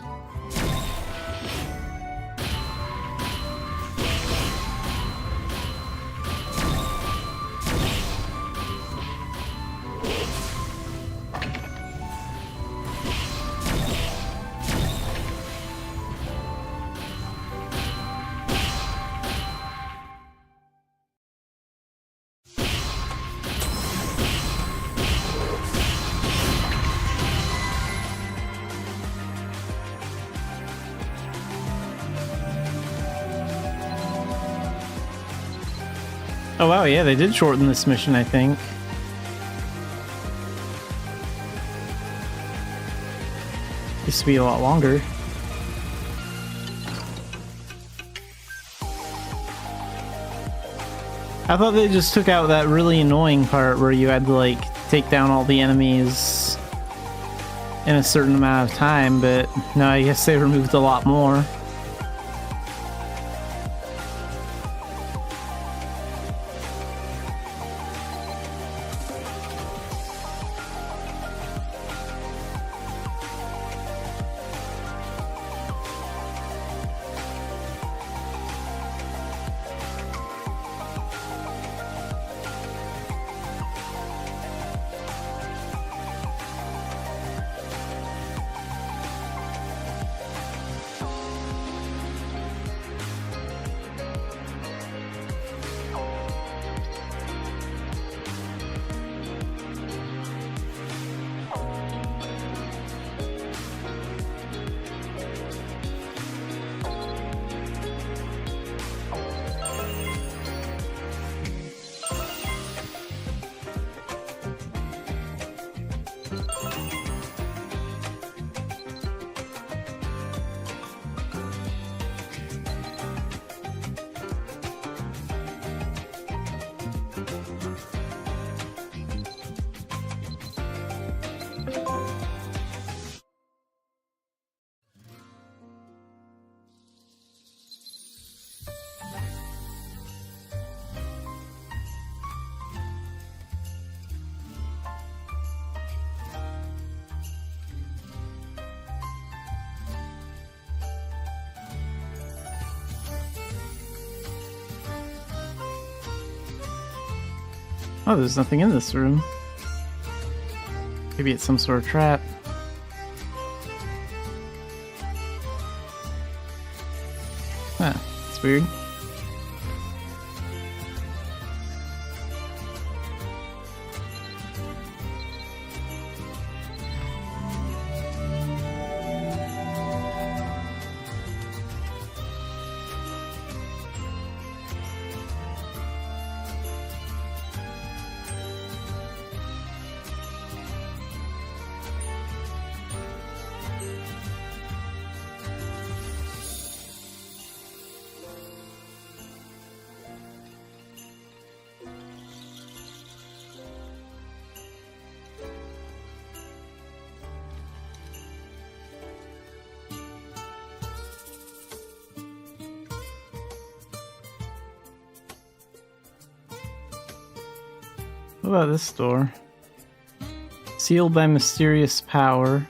Oh wow, yeah, they did shorten this mission, I think. Used to be a lot longer. I thought they just took out that really annoying part where you had to, like, take down all the enemies in a certain amount of time, but no, I guess they removed a lot more. Oh, there's nothing in this room. Maybe it's some sort of trap. Huh, it's weird. What about this door? Sealed by mysterious power.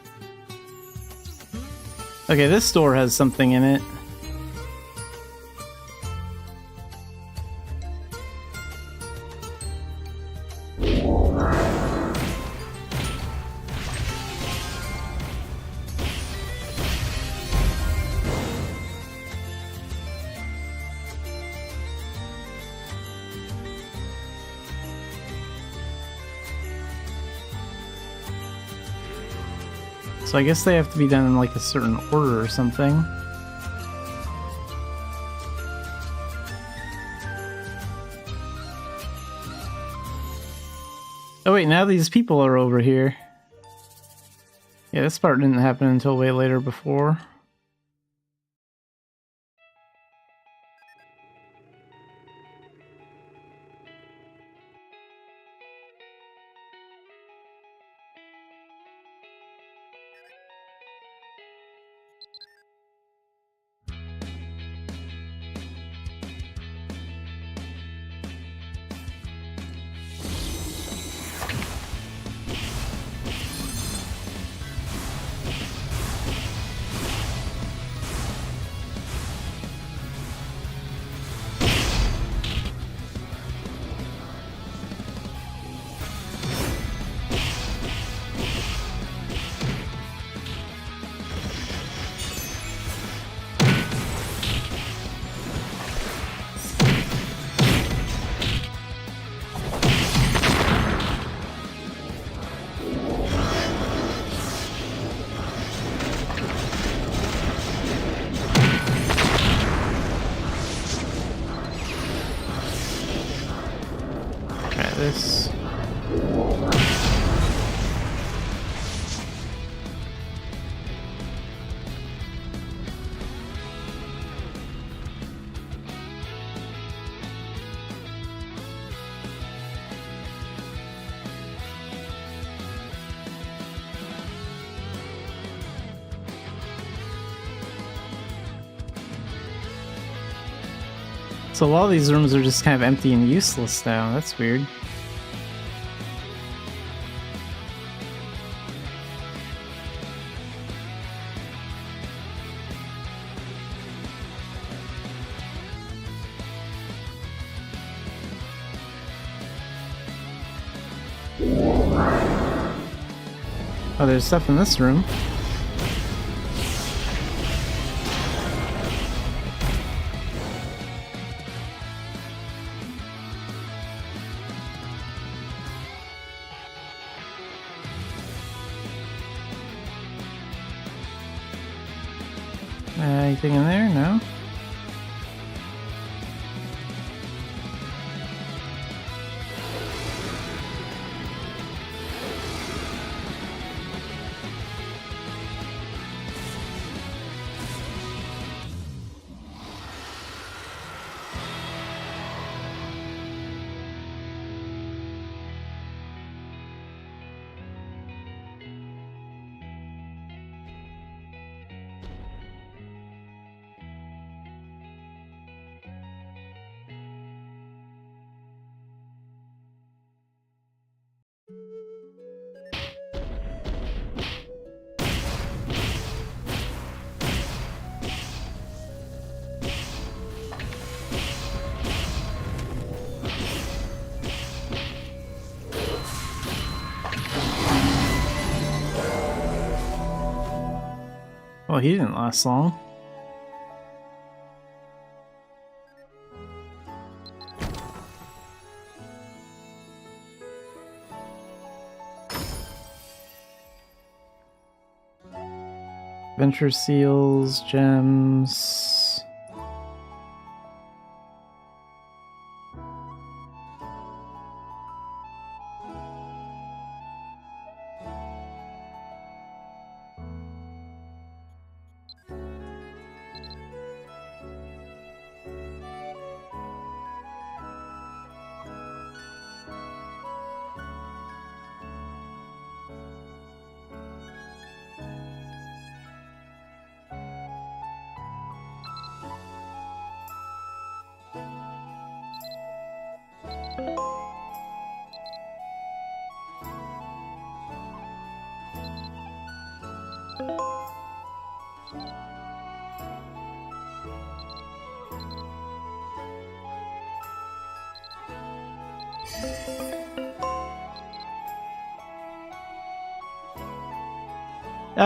Okay, this door has something in it. So I guess they have to be done in like a certain order or something. Oh wait, now these people are over here. Yeah, this part didn't happen until way later before. This. So a lot of these rooms are just kind of empty and useless now. That's weird. Oh, there's stuff in this room. Anything in there? No? Well, he didn't last long. Venture seals, gems.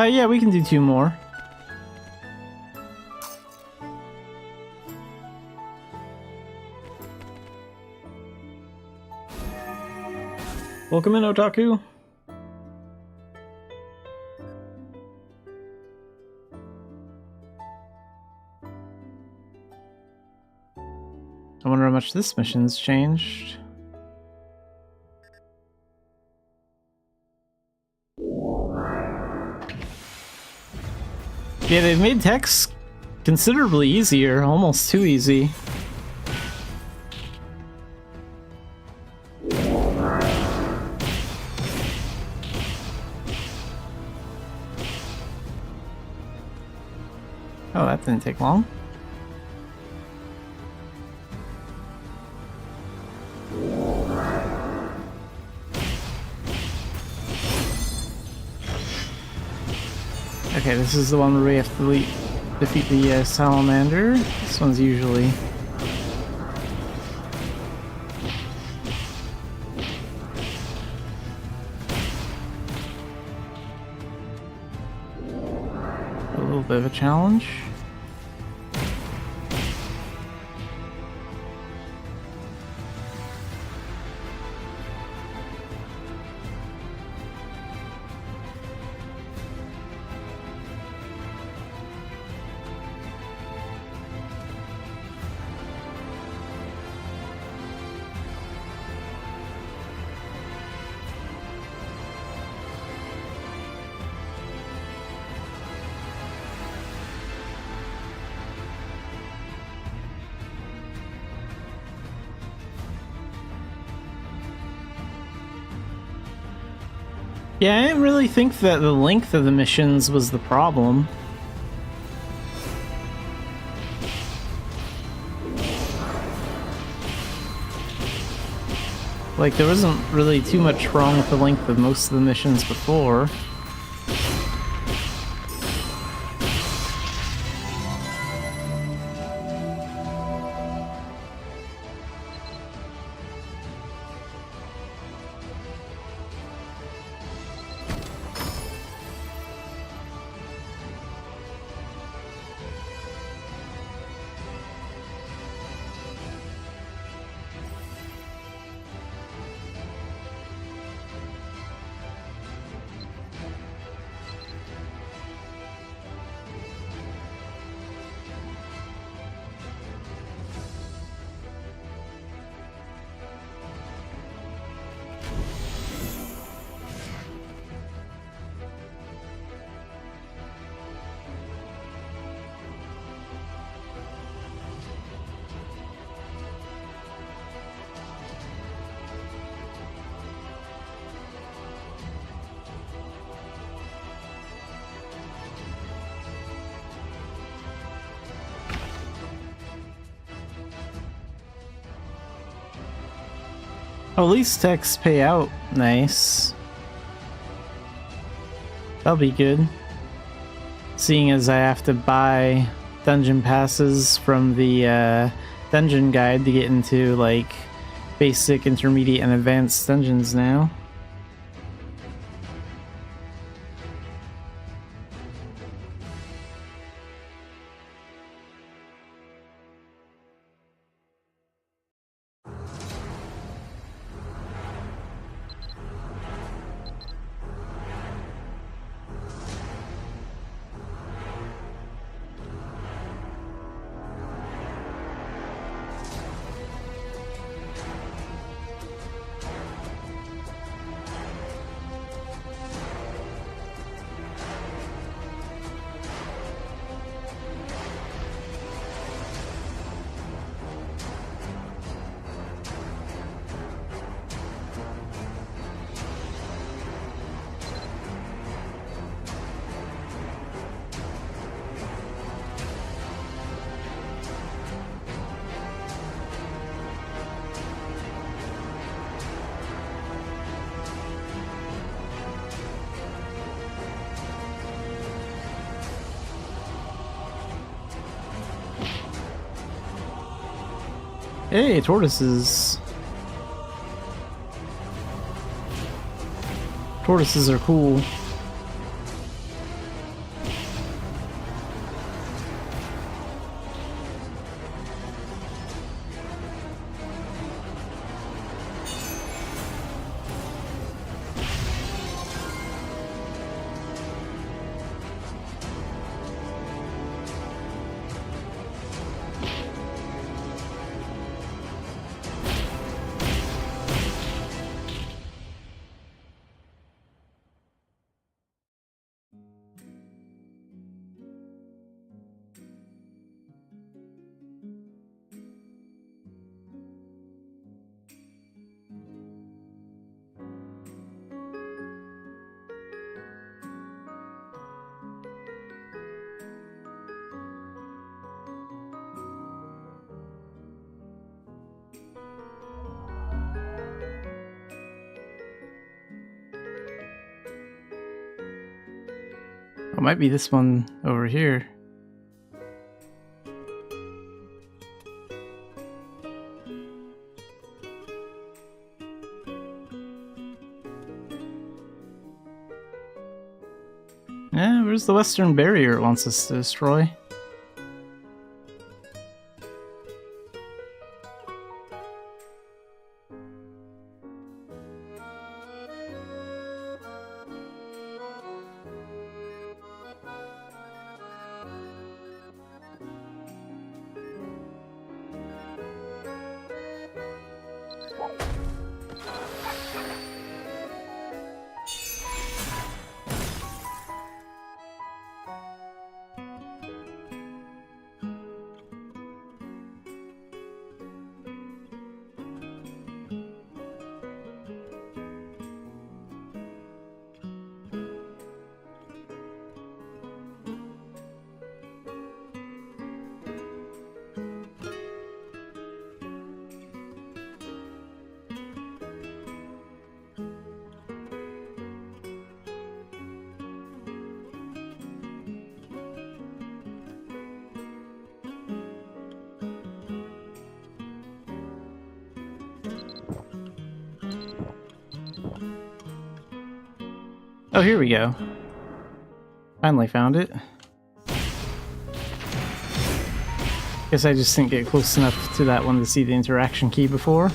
Yeah, we can do 2 more. Welcome in, Otaku. much this mission's changed. Yeah, they've made text considerably easier, almost too easy. Oh, that didn't take long. Okay, this is the one where we have to defeat the salamander. This one's usually... a little bit of a challenge. Yeah, I didn't really think that the length of the missions was the problem. Like, there wasn't really too much wrong with the length of most of the missions before. Oh, at least texts pay out. Nice. That'll be good. Seeing as I have to buy dungeon passes from the dungeon guide to get into, like, basic, intermediate, and advanced dungeons now. Hey, tortoises. Tortoises are cool. It might be this one over here. Yeah, where's the western barrier it wants us to destroy? Oh, here we go. Finally found it. Guess I just didn't get close enough to that one to see the interaction key before.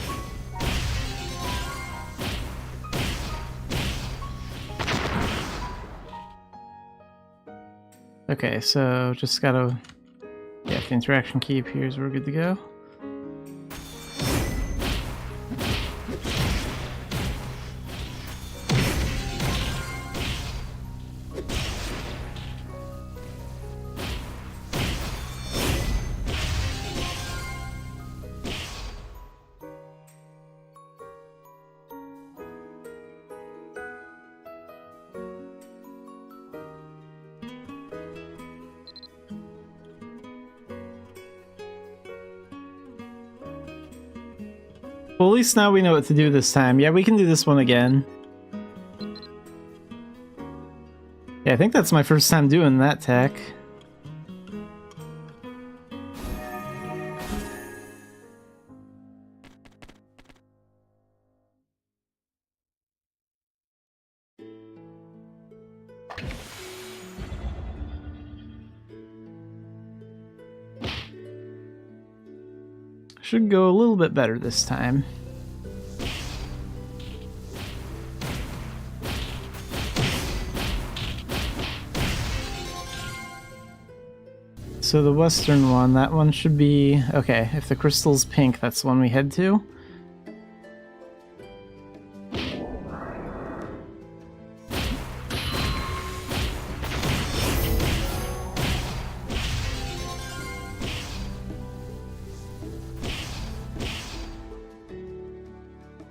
Okay, so just gotta... Yeah, if the interaction key appears, we're good to go. Well, at least now we know what to do this time. Yeah, we can do this one again. Yeah, I think that's my first time doing that tech. Should go a little bit better this time. So the western one, that one should be... Okay, if the crystal's pink, that's the one we head to.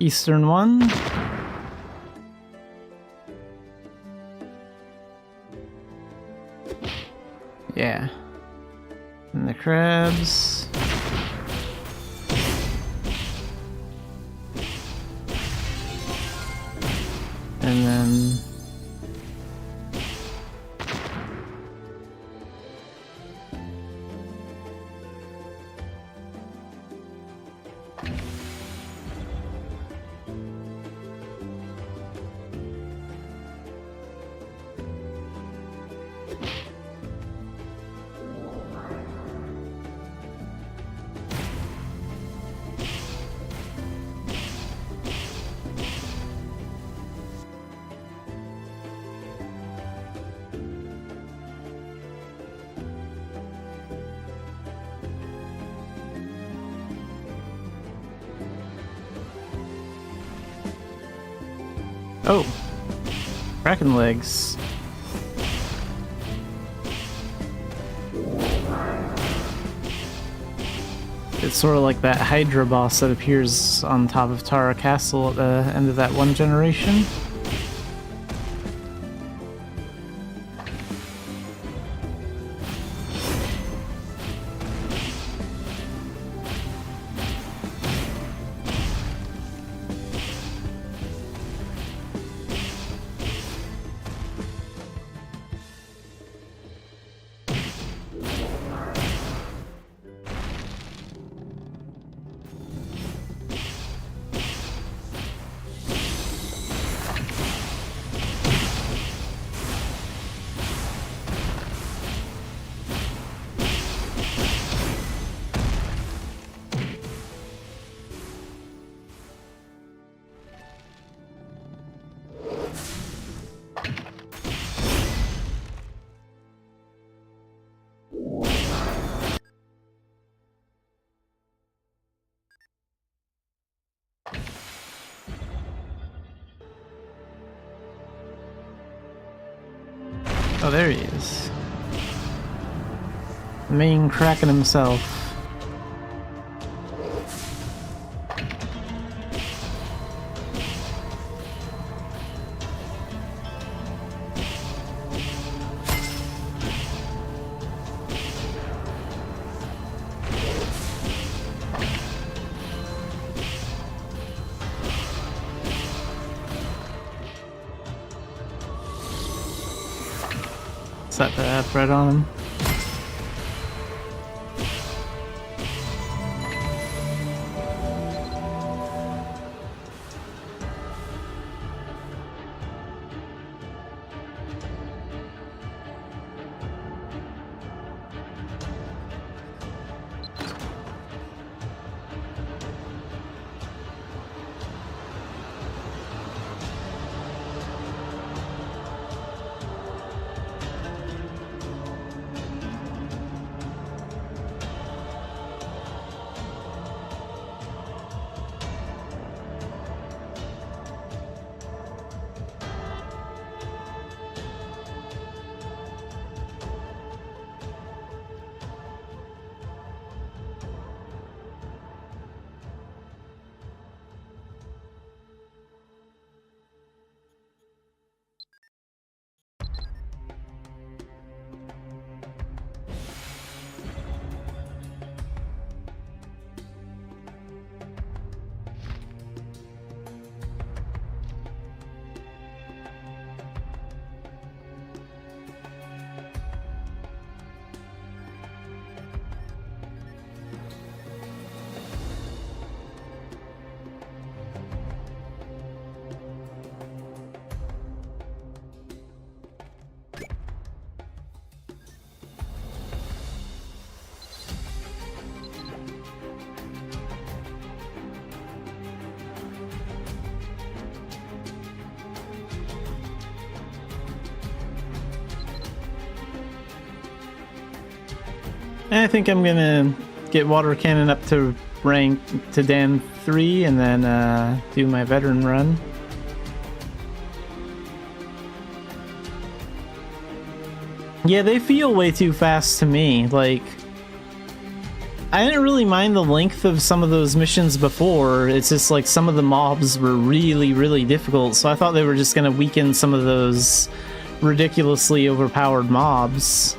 Eastern one. Yeah. And the crabs. And then... Oh! Kraken legs. It's sort of like that Hydra boss that appears on top of Tara Castle at the end of that one generation. Oh, there he is. The main Kraken himself. Set that right on him. I think I'm gonna get Water Cannon up to rank to Dan 3 and then do my veteran run. Yeah, they feel way too fast to me. Like, I didn't really mind the length of some of those missions before. It's just like some of the mobs were really, really difficult, so I thought they were just gonna weaken some of those ridiculously overpowered mobs.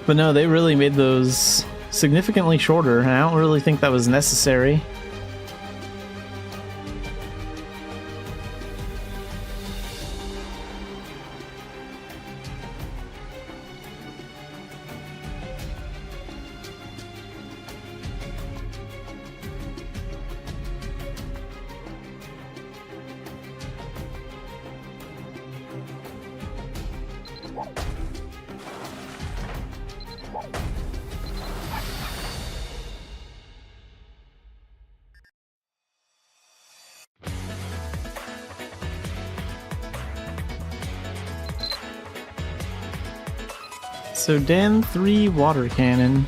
But no, they really made those significantly shorter, and I don't really think that was necessary. So Dan 3 Water Cannon.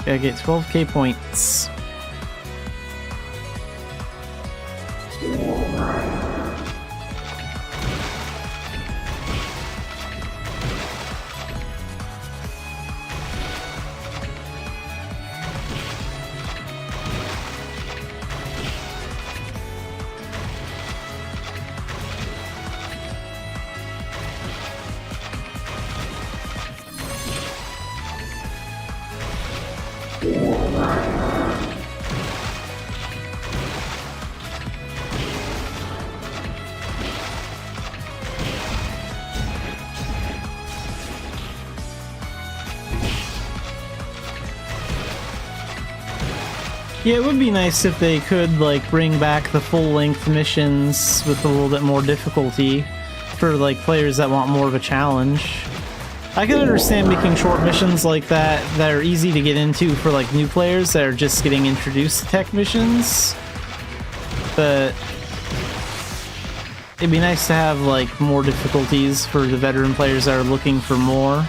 Gotta get 12k points. Yeah, it would be nice if they could, like, bring back the full-length missions with a little bit more difficulty for, like, players that want more of a challenge. I can understand making short missions like that that are easy to get into for, like, new players that are just getting introduced to tech missions, but it'd be nice to have, like, more difficulties for the veteran players that are looking for more.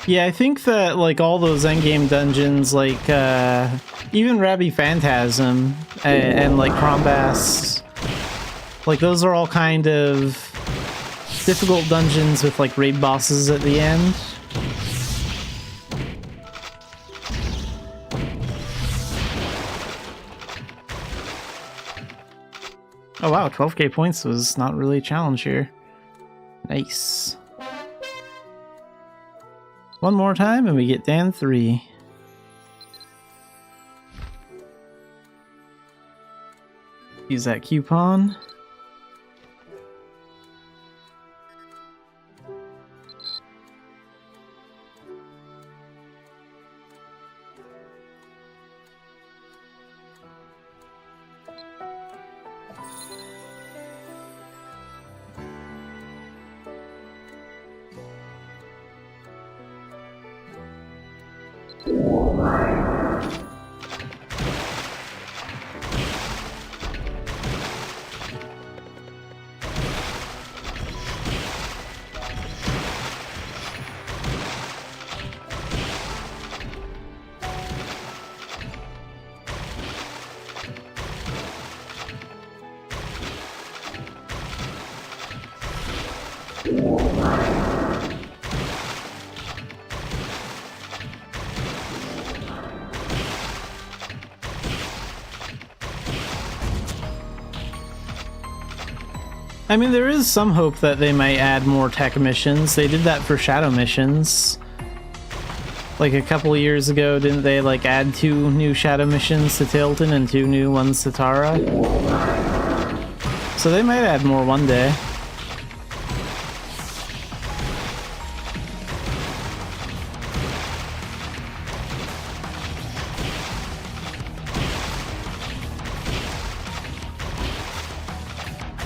Yeah, I think that, like, all those endgame dungeons, like, even Rabbi Phantasm and like, Crombass, like, those are all kind of difficult dungeons with, like, raid bosses at the end. Oh wow, 12k points was not really a challenge here. Nice. One more time and we get Dan 3. Use that coupon. I mean, there is some hope that they might add more tech missions. They did that for shadow missions. Like a couple of years ago, didn't they like add 2 new shadow missions to Tilton and 2 new ones to Tara? So they might add more one day.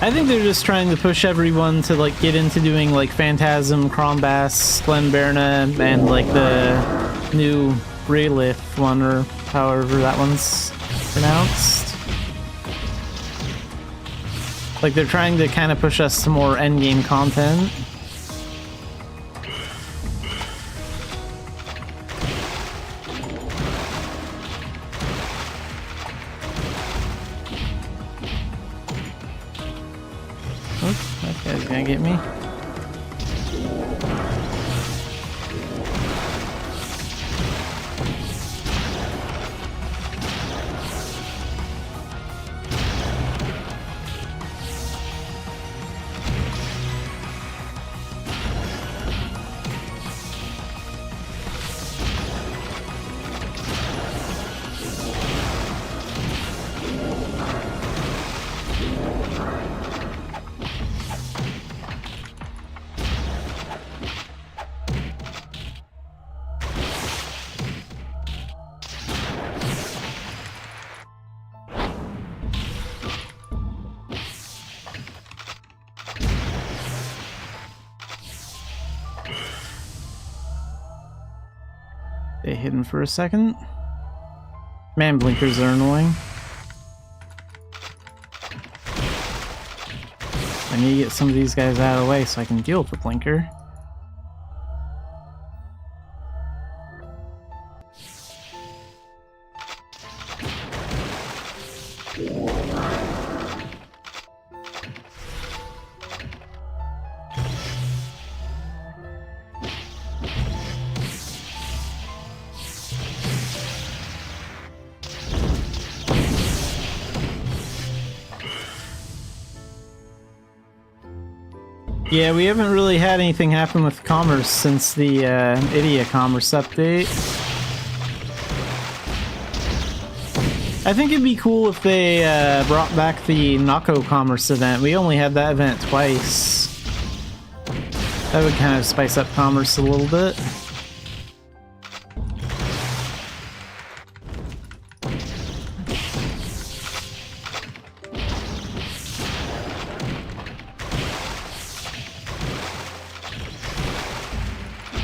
I think they're just trying to push everyone to like get into doing like Phantasm, Crombass, Glenberna, and like the new Raylith one, or however that one's pronounced. Like they're trying to kind of push us to more endgame content. That guy's gonna get me. Stay hidden for a second. Man, blinkers are annoying. I need to get some of these guys out of the way so I can deal with the blinker. Yeah, we haven't really had anything happen with commerce since the Idia commerce update. I think it'd be cool if they brought back the Nako commerce event. We only had that event twice. That would kind of spice up commerce a little bit.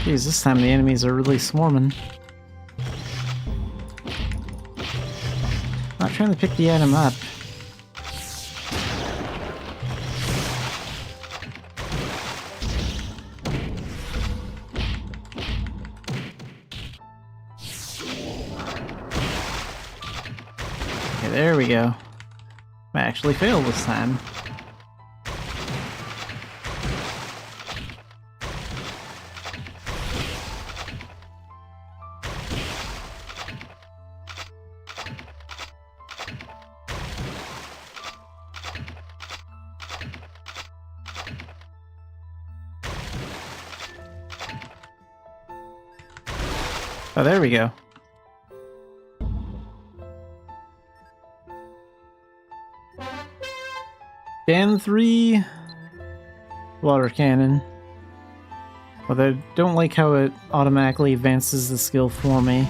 Jeez, this time the enemies are really swarming. Not trying to pick the item up. Okay, there we go. I actually failed this time. Oh, there we go. Dan 3 water cannon. Although I don't like how it automatically advances the skill for me.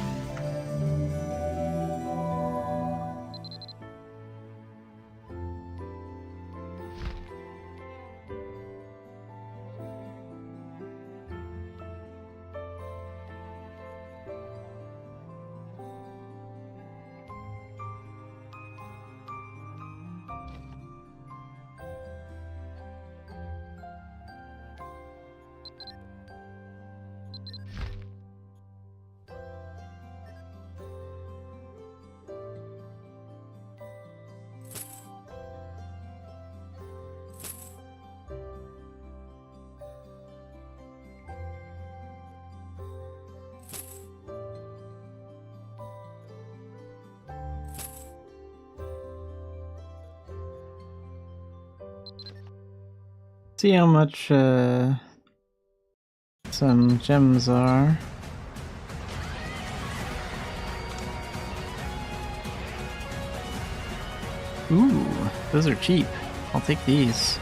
See how much some gems are. Ooh, those are cheap. I'll take these.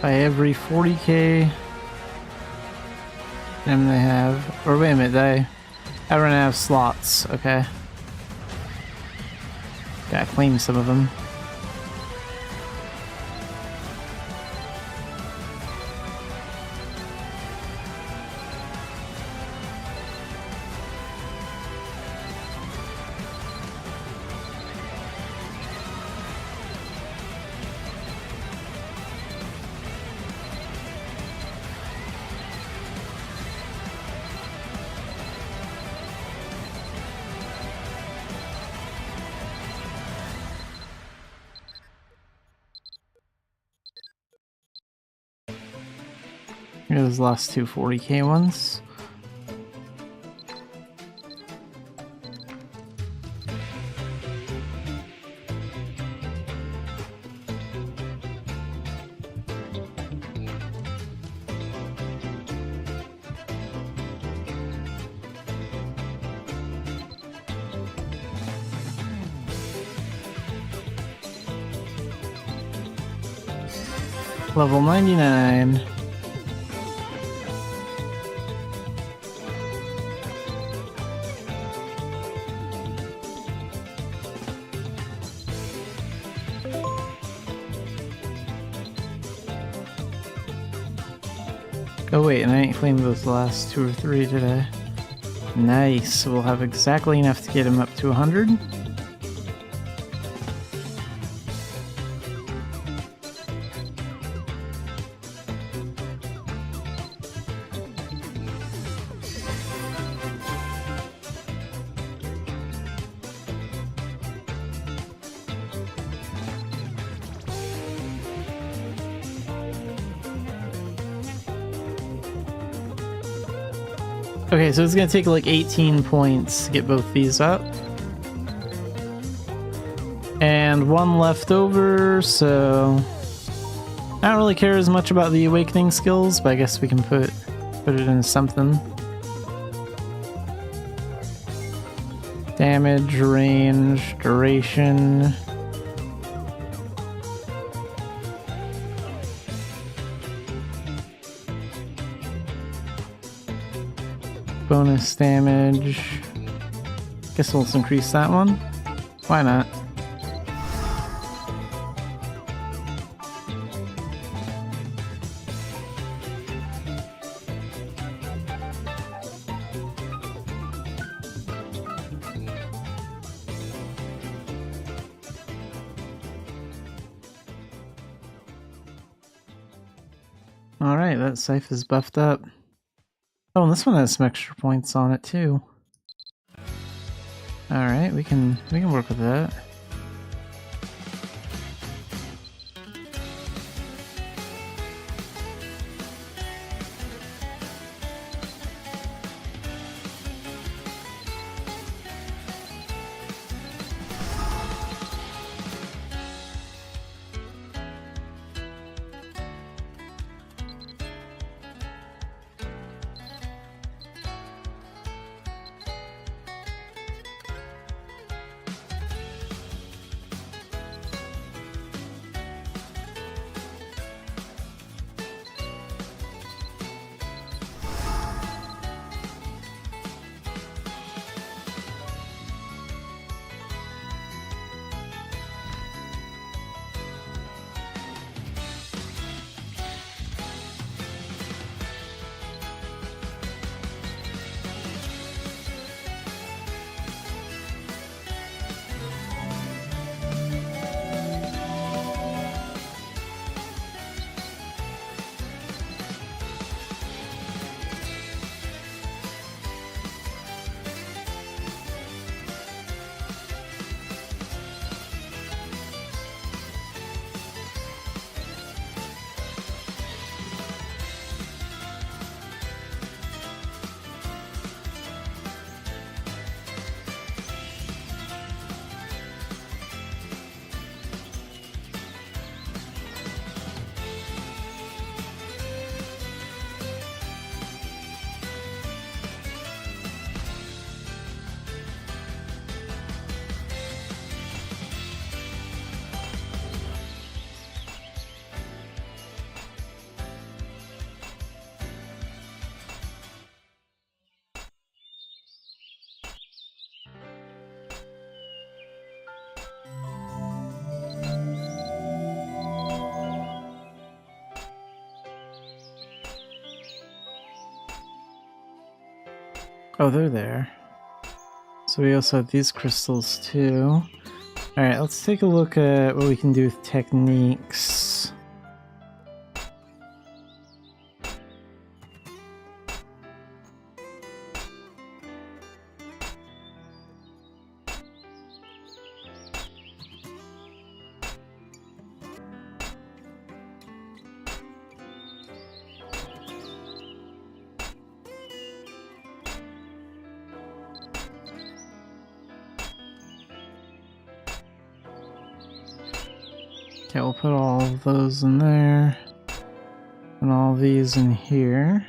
By every 40k gem they have, or wait a minute, I run out of slots. Okay, gotta claim some of them. Here's those last two 40k ones. Level 99. Oh wait, and I ain't claimed those last 2 or 3, did I? Nice, so we'll have exactly enough to get him up to 100. Okay, so it's gonna take like 18 points to get both these up. And 1 left over, so I don't really care as much about the awakening skills, but I guess we can put it into something. Damage, range, duration. Bonus damage. Guess we'll increase that one. Why not? Alright, that scythe is buffed up. Oh, and this one has some extra points on it too. Alright, we can work with that. Oh, they're there. So we also have these crystals too. Alright, let's take a look at what we can do with techniques. Okay, we'll put all of those in there, and all these in here.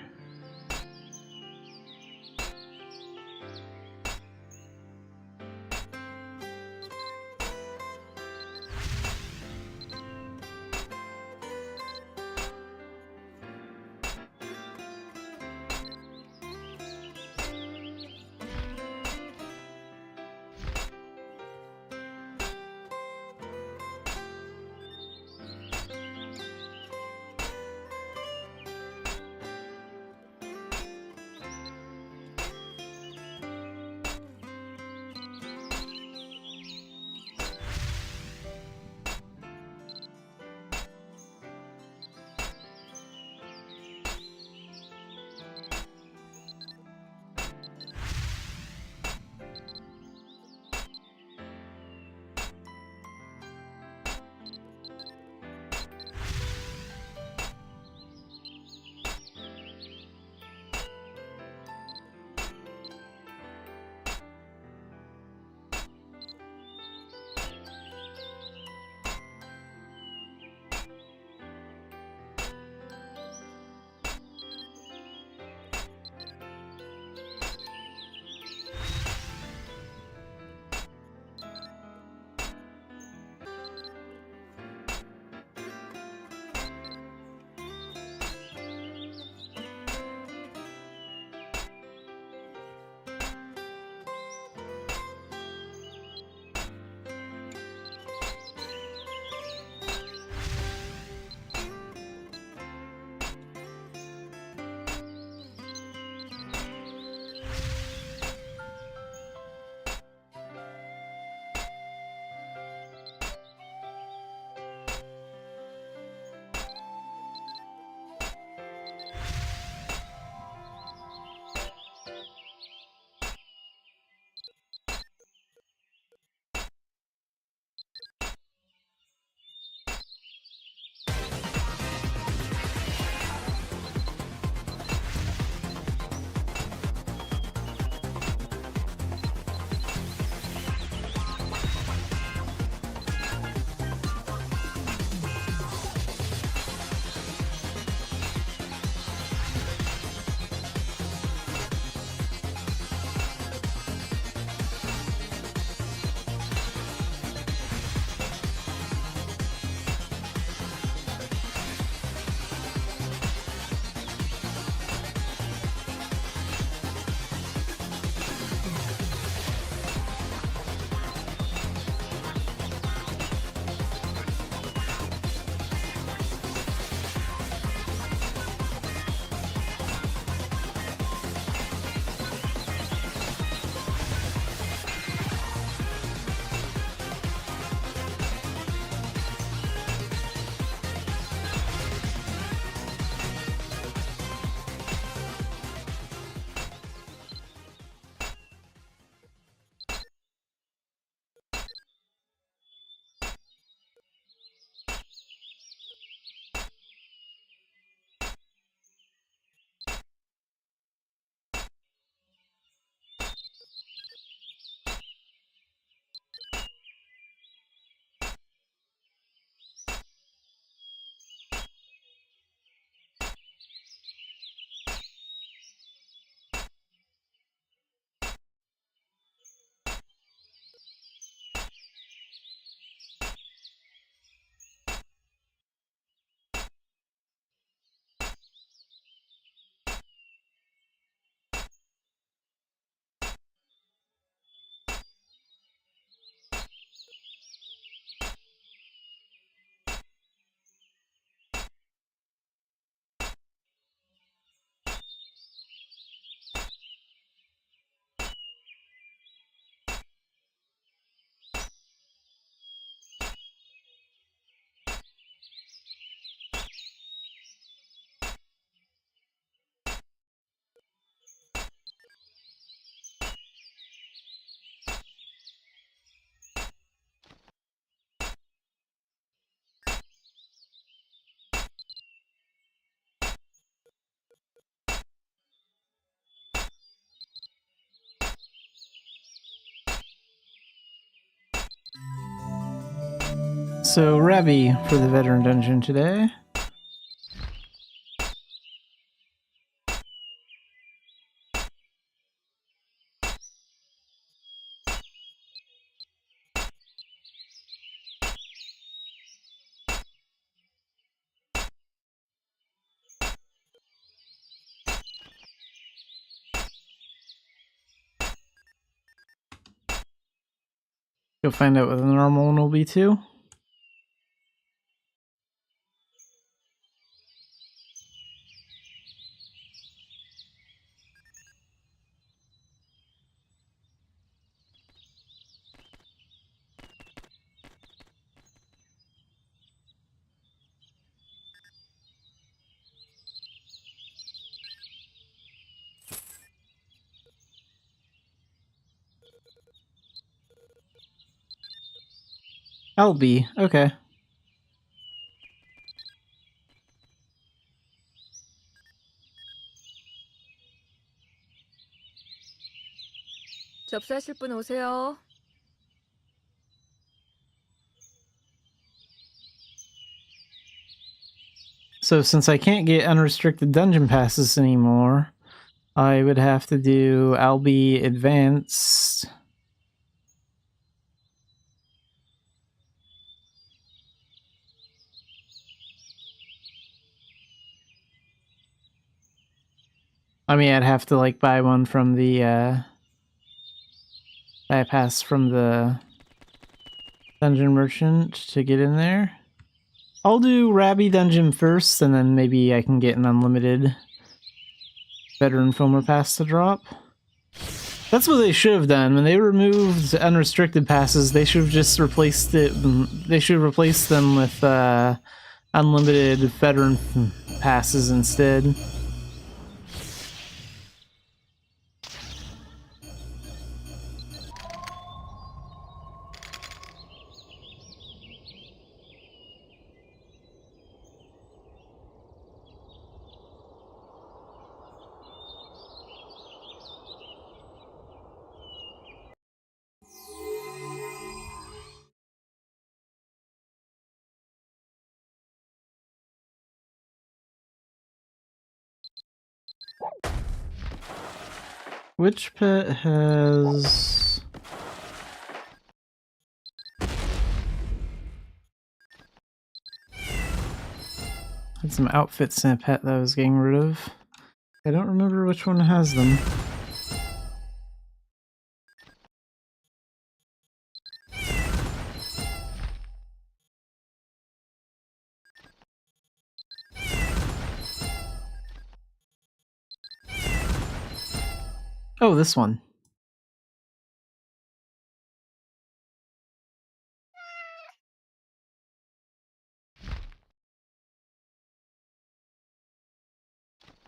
So, Rabbi for the veteran dungeon today. Go find out what the normal one will be too. LB, okay. 접수하실 분 오세요. So since I can't get unrestricted dungeon passes anymore, I would have to do LB Advanced. I mean, I'd have to like buy one from the bypass from the dungeon merchant to get in there. I'll do Rabbi Dungeon first, and then maybe I can get an unlimited veteran Foamer pass to drop. That's what they should have done. When they removed unrestricted passes, they should have just replaced it. They should replace them with unlimited veteran passes instead. Which pet has... had some outfits in a pet that I was getting rid of. I don't remember which one has them. Oh, this one.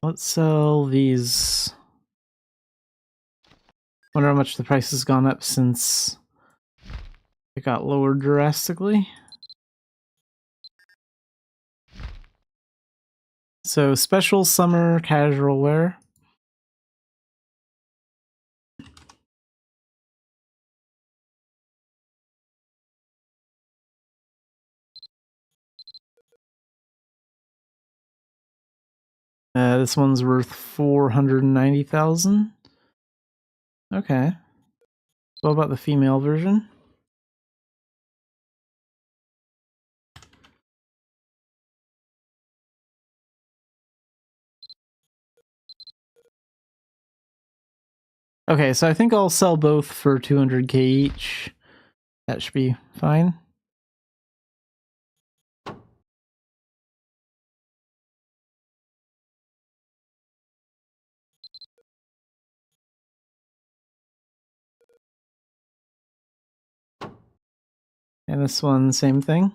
Let's sell these. Wonder how much the price has gone up since it got lowered drastically. So, special summer casual wear. This one's worth 490,000. Okay. What about the female version? Okay, so I think I'll sell both for 200k each. That should be fine. And this one, same thing.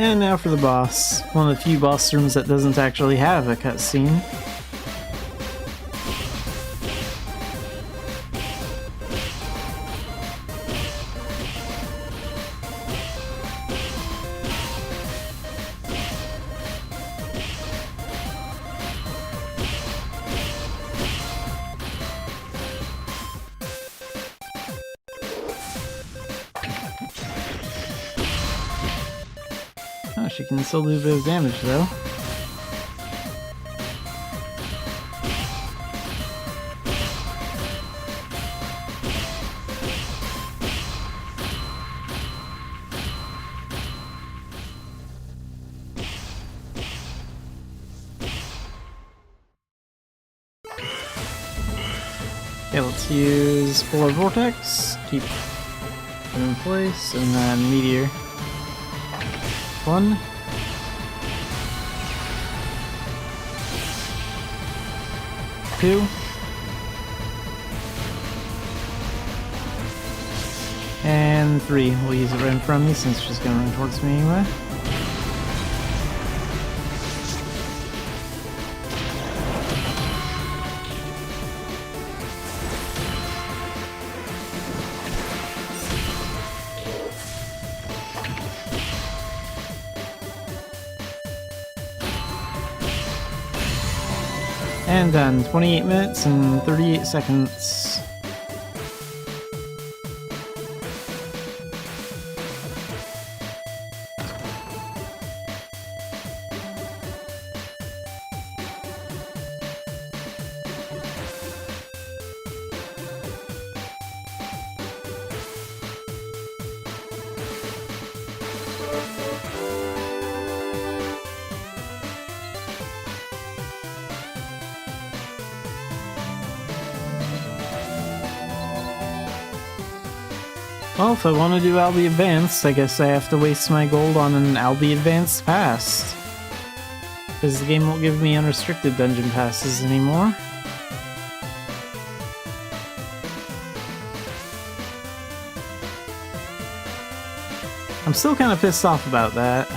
And now for the boss. One of the few boss rooms that doesn't actually have a cutscene. Oh, she can still do a bit of damage, though. Okay, let's use Polar Vortex, keep it in place, and then Meteor. 1. Two. And 3. We'll use it right in front of me since she's gonna run towards me anyway. And done. 28 minutes and 38 seconds. Well, if I want to do Albi Advanced, I guess I have to waste my gold on an Albi Advanced pass. Because the game won't give me unrestricted dungeon passes anymore. I'm still kind of pissed off about that.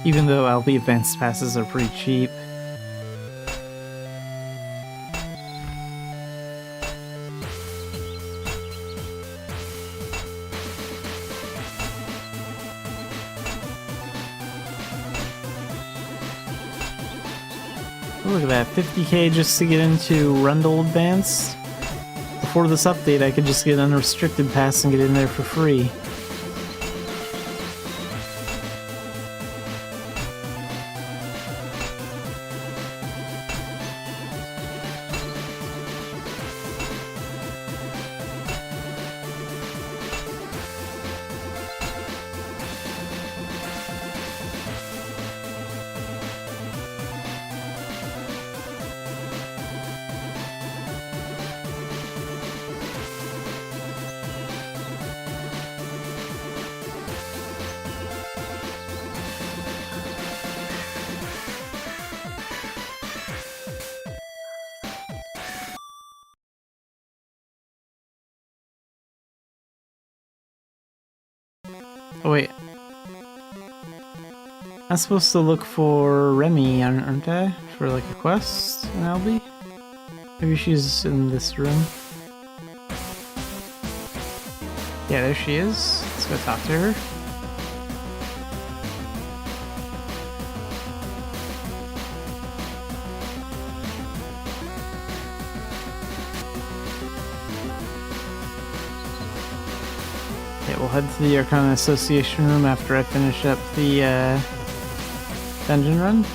Even though Albi Advanced passes are pretty cheap. Look at that, 50k just to get into Rundle Advanced. Before this update, I could just get an unrestricted pass and get in there for free. Oh wait. I'm supposed to look for Remy, aren't I? For like a quest in Albi? Maybe she's in this room. Yeah, there she is. Let's go talk to her. We'll head to the Arcana Association room after I finish up the dungeon run.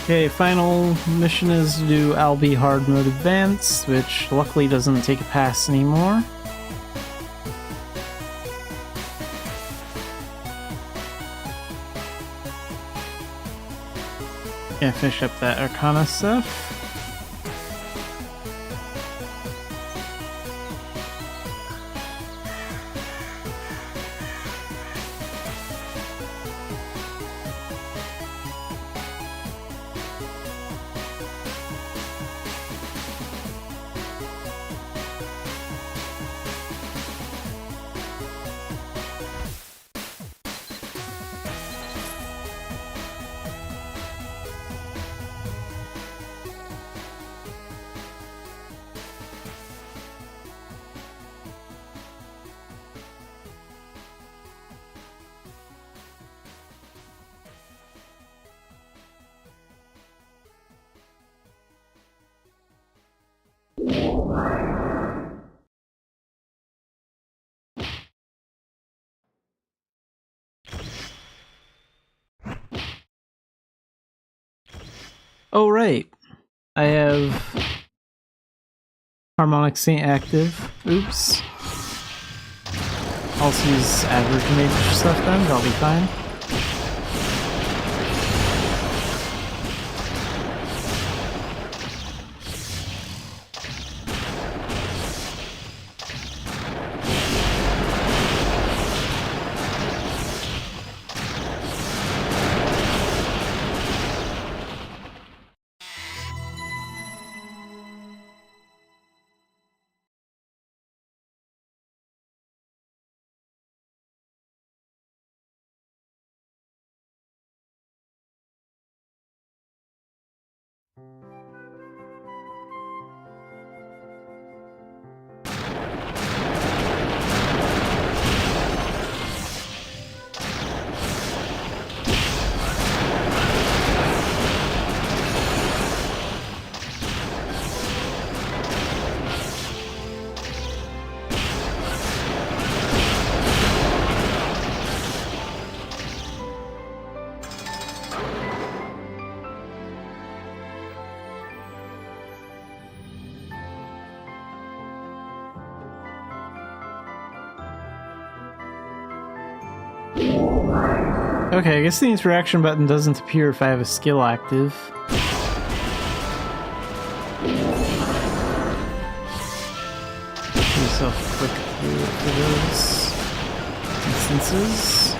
Okay, final mission is to do I'll Be Hard Mode Advanced, which luckily doesn't take a pass anymore. Gonna finish up that Arcana stuff. Oh, right. I have Harmonic Saint active. Oops. Also use average mage stuff then, that'll be fine. Okay, I guess the interaction button doesn't appear if I have a skill active. Give myself a quick through for those instances.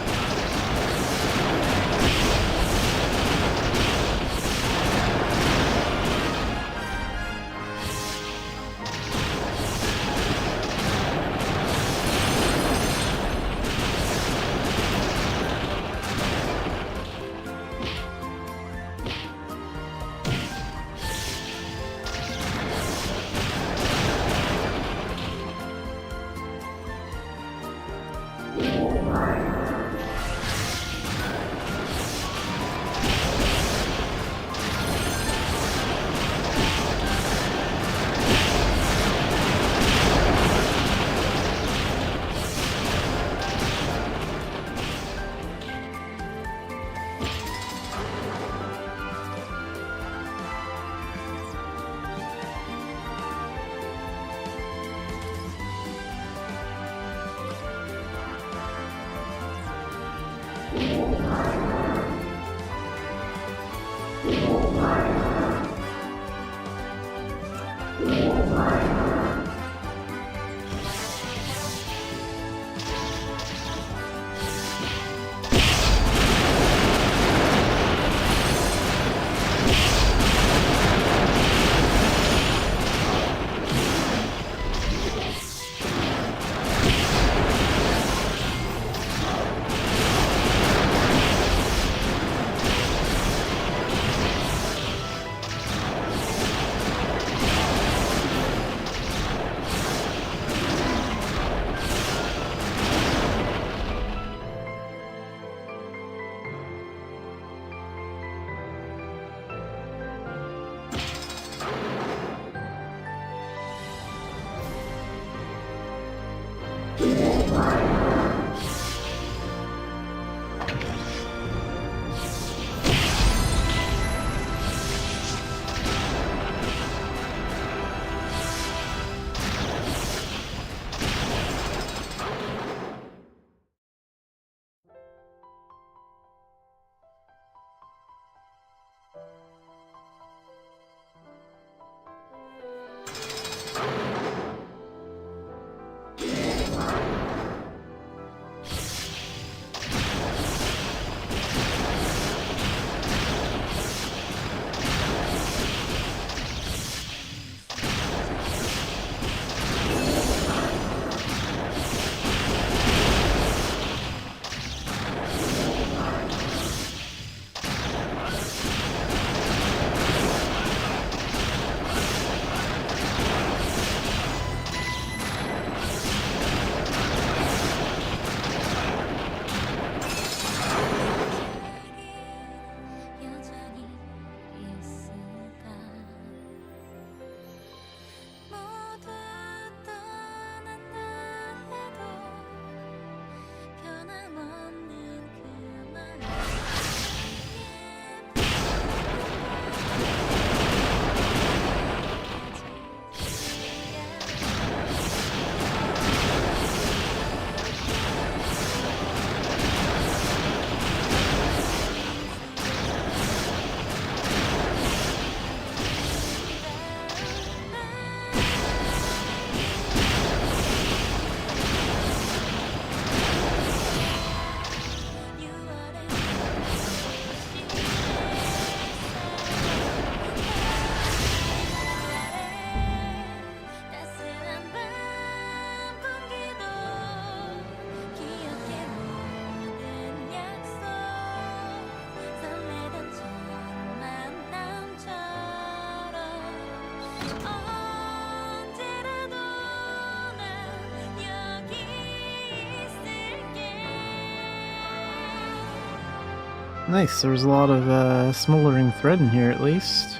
Nice, there was a lot of smoldering thread in here at least.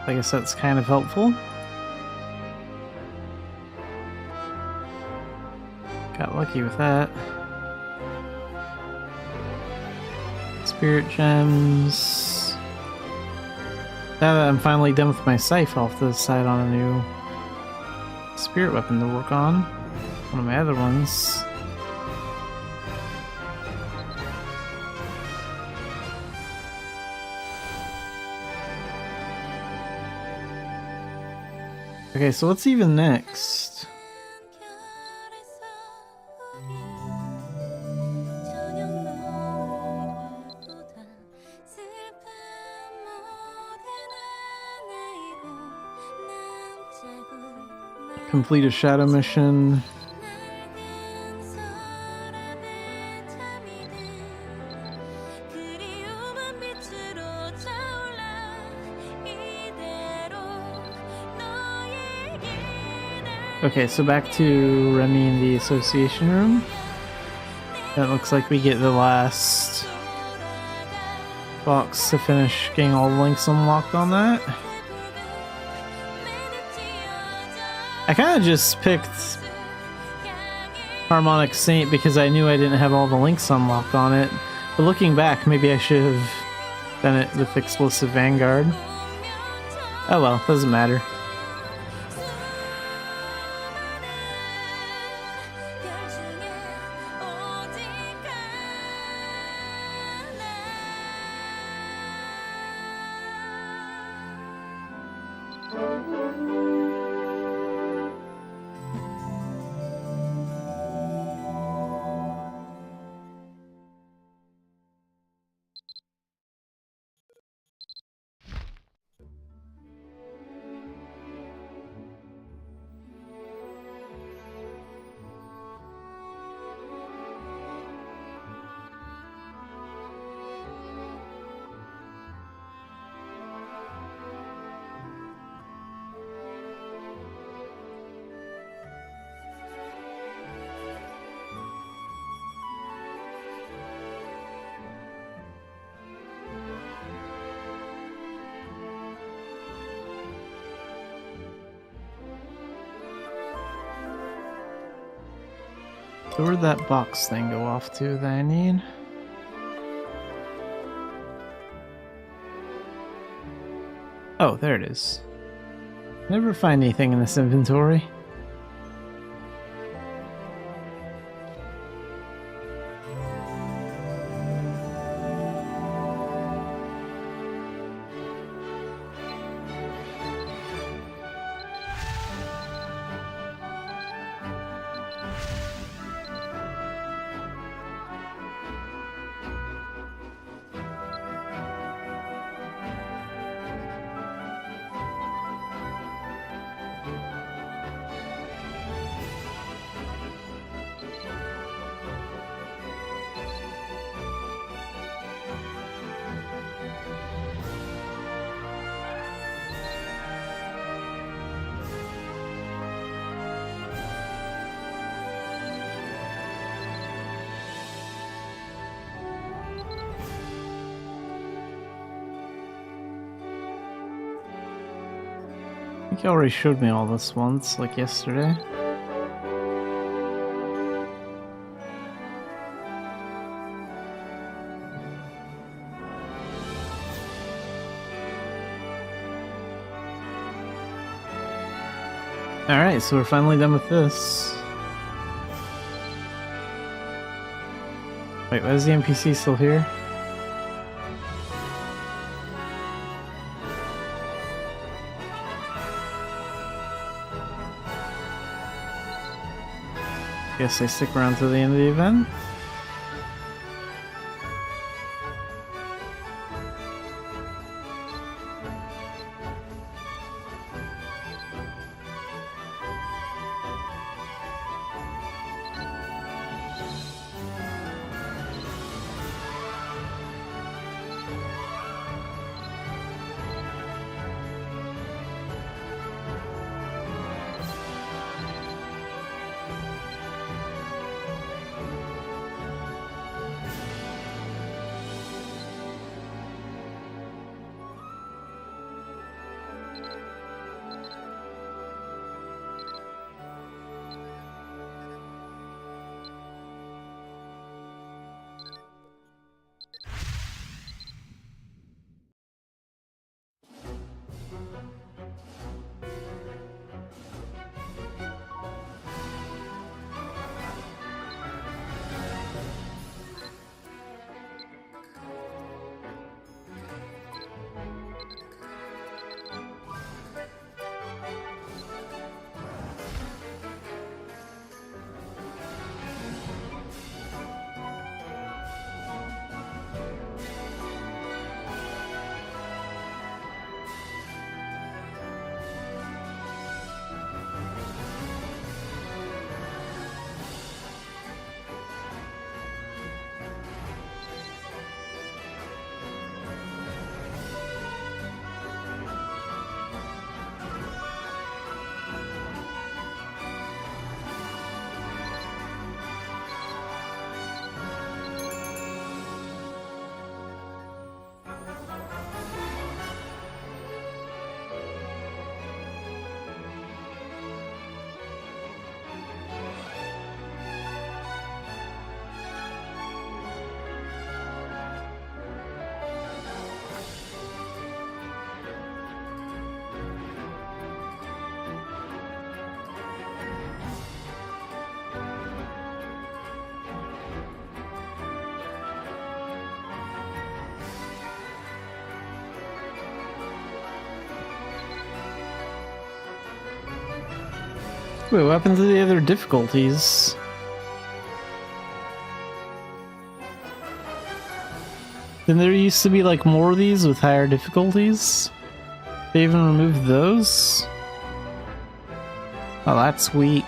I guess that's kind of helpful. Got lucky with that. Spirit gems. Now that I'm finally done with my scythe, I'll have to decide on a new spirit weapon to work on. One of my other ones. Okay, so what's even next? Complete a shadow mission. Okay, so back to Remy in the association room. That looks like we get the last box to finish getting all the links unlocked on that. I kind of just picked Harmonic Saint because I knew I didn't have all the links unlocked on it. But looking back, maybe I should have done it with Explosive Vanguard. Oh well, doesn't matter. So where'd that box thing go off to that I need? Oh, there it is. Never find anything in this inventory. I think you already showed me all this once, like yesterday. Alright, so we're finally done with this. Wait, why is the NPC still here? Guess I stick around to the end of the event. Wait, what happened to the other difficulties? Then there used to be like more of these with higher difficulties? They even removed those? Oh, that's weak.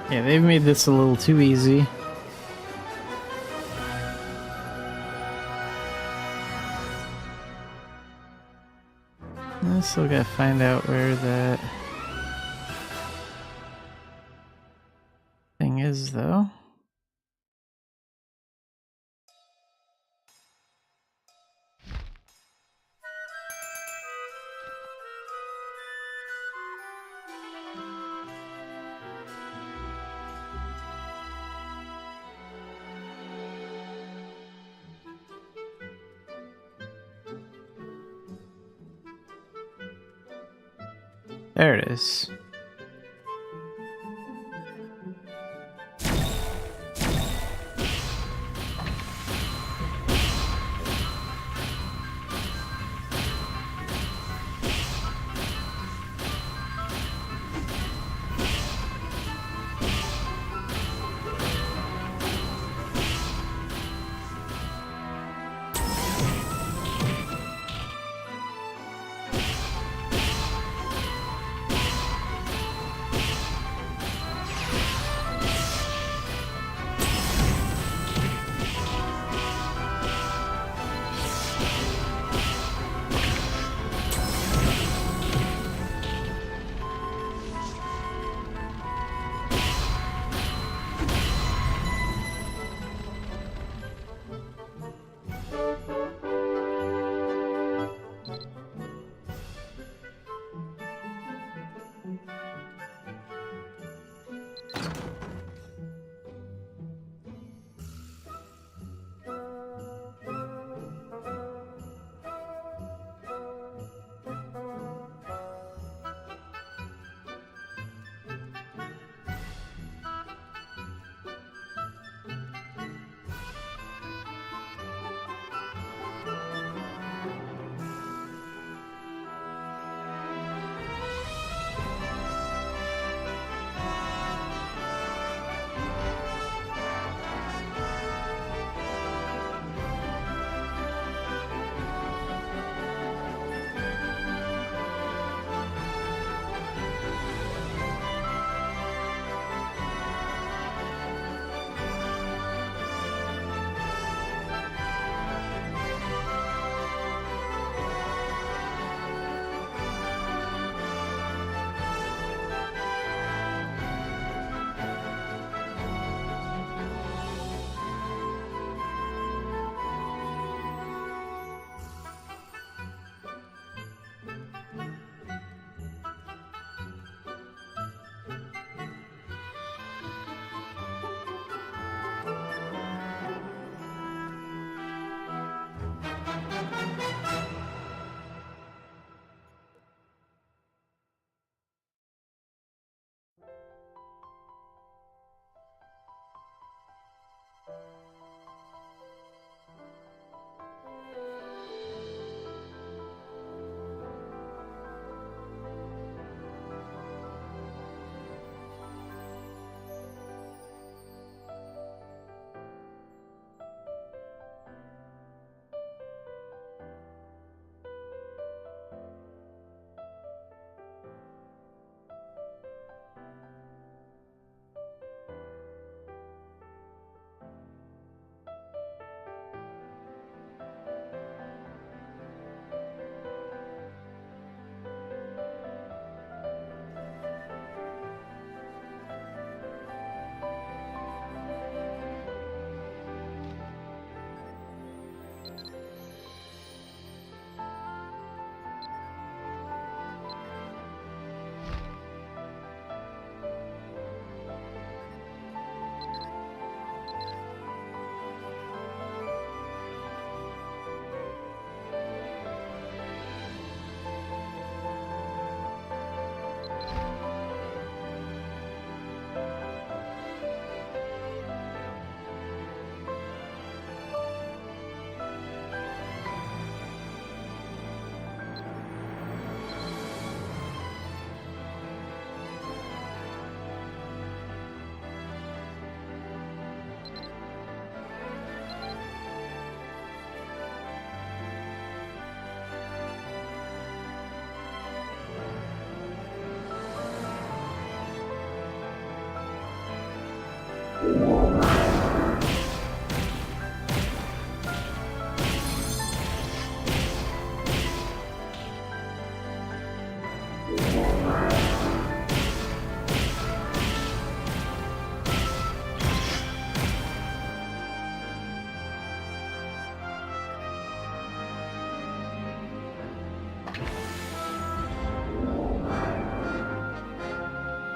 Yeah, they've made this a little too easy. I still gotta find out where that thing is, though. There it is.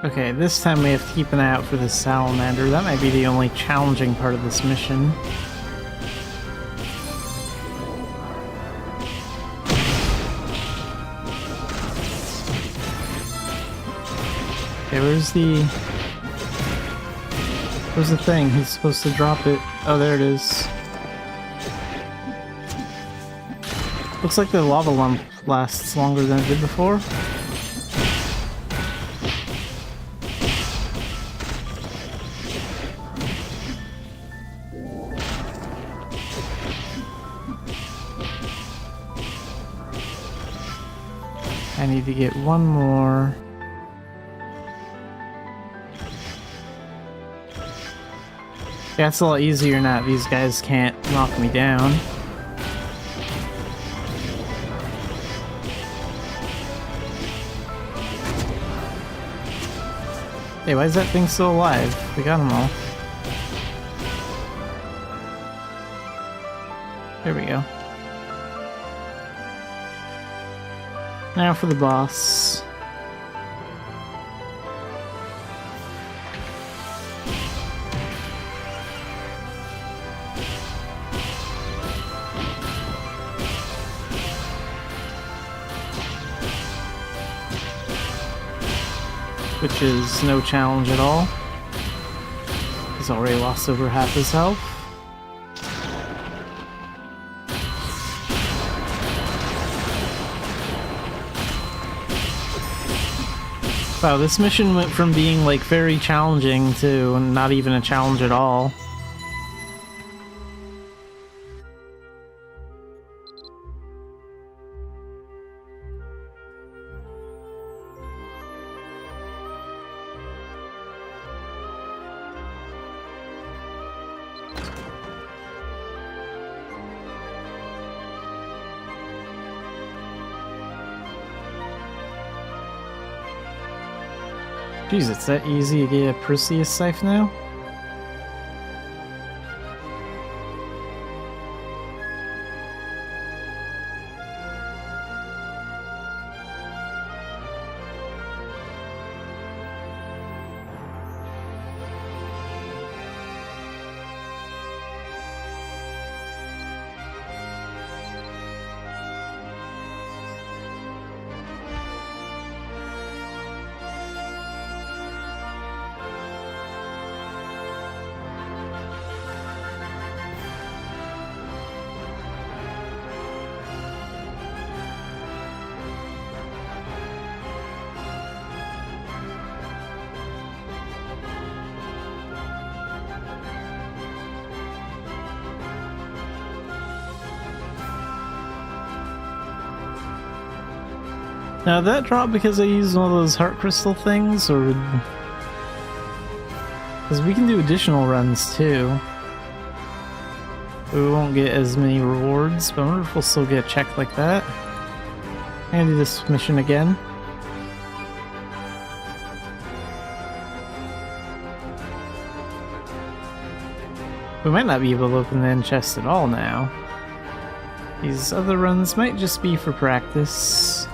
Okay, this time we have to keep an eye out for the salamander. That might be the only challenging part of this mission. Okay, where's the thing? He's supposed to drop it. Oh, there it is. Looks like the lava lump lasts longer than it did before. I need to get one more. Yeah, it's a lot easier now. These guys can't knock me down. Hey, why is that thing still alive? We got them all. There we go. Now for the boss. Which is no challenge at all. He's already lost over half his health. Wow, this mission went from being like very challenging to not even a challenge at all. Jeez, it's that easy to get a Perseus scythe now? Now, did that drop because I used one of those heart crystal things, or... Because we can do additional runs, too. We won't get as many rewards, but I wonder if we'll still get a check like that. I'm gonna do this mission again. We might not be able to open the end chest at all now. These other runs might just be for practice.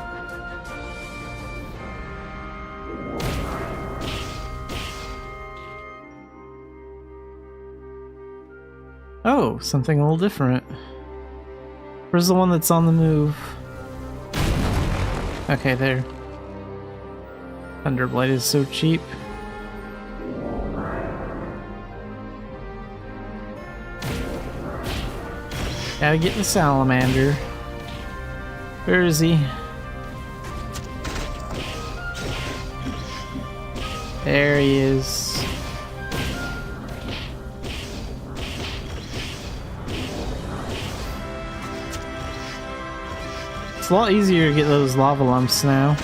Oh, something a little different. Where's the one that's on the move? Okay, there. Thunderblight is so cheap. Gotta get the salamander. Where is he? There he is. It's a lot easier to get those lava lumps now.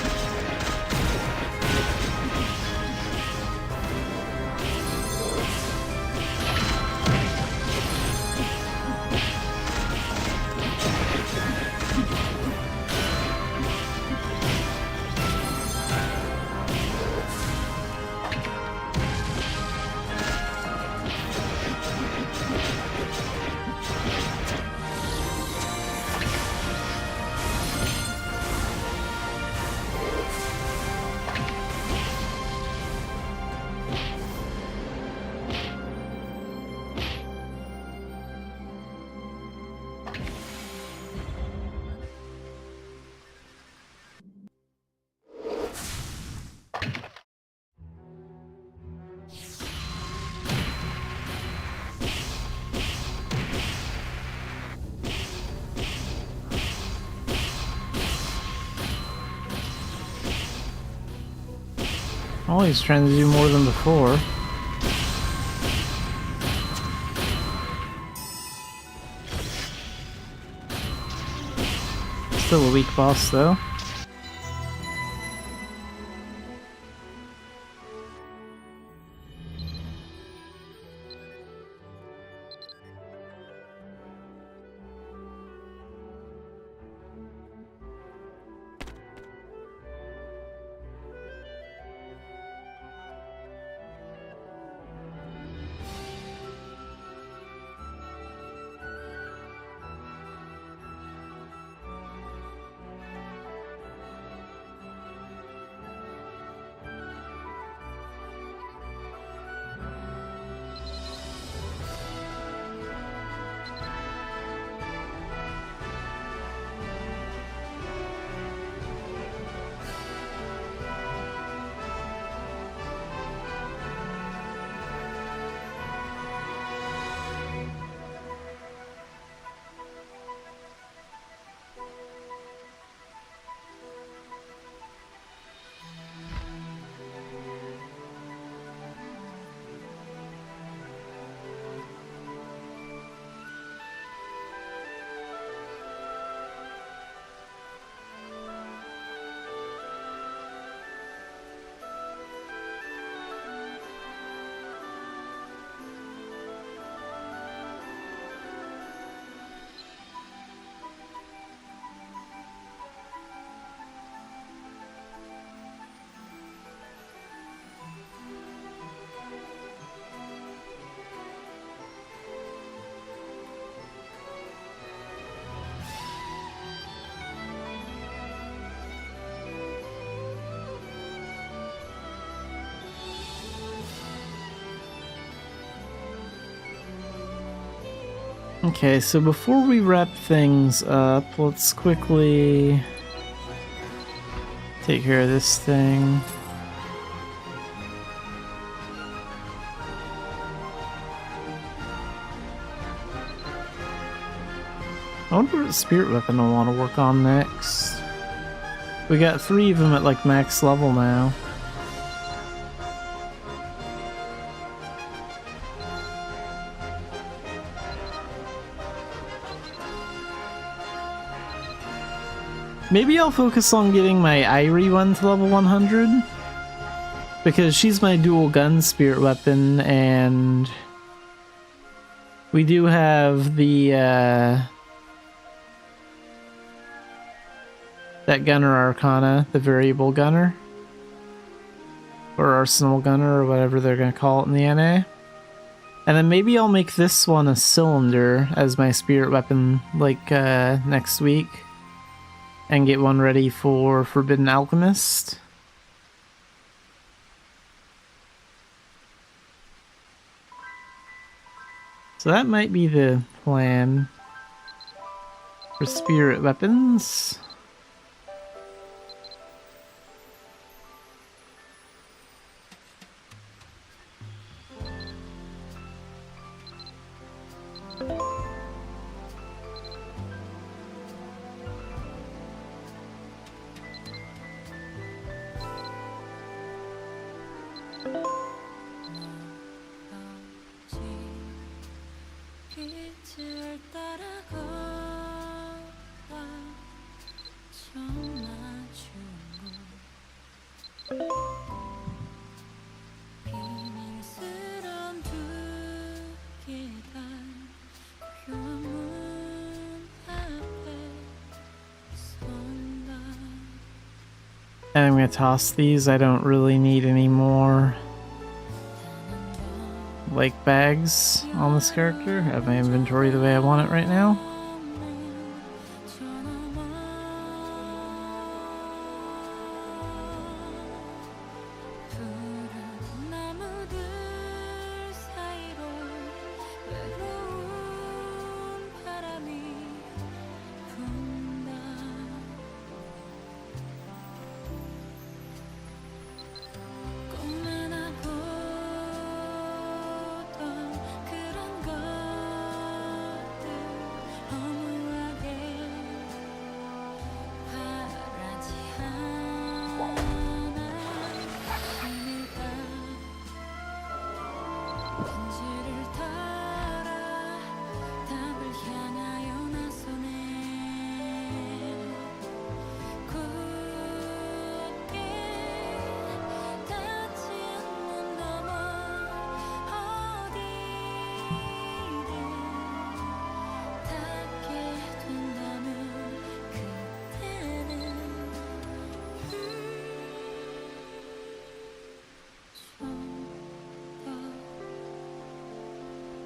Always trying to do more than before. Still a weak boss though. Okay, so before we wrap things up, let's quickly take care of this thing. I wonder what spirit weapon I want to work on next. We got 3 of them at like max level now. Maybe I'll focus on getting my Irie one to level 100. Because she's my dual gun spirit weapon, and we do have the that gunner arcana, the variable gunner. Or arsenal gunner, or whatever they're gonna call it in the NA. And then maybe I'll make this one a cylinder as my spirit weapon, like, next week. And get one ready for Forbidden Alchemist. So that might be the plan for spirit weapons. And I'm gonna toss these. I don't really need any more like bags on this character. I have my inventory the way I want it right now.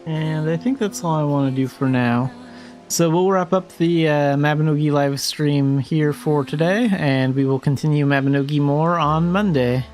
And I think that's all I want to do for now. So we'll wrap up the Mabinogi live stream here for today, and we will continue Mabinogi more on Monday.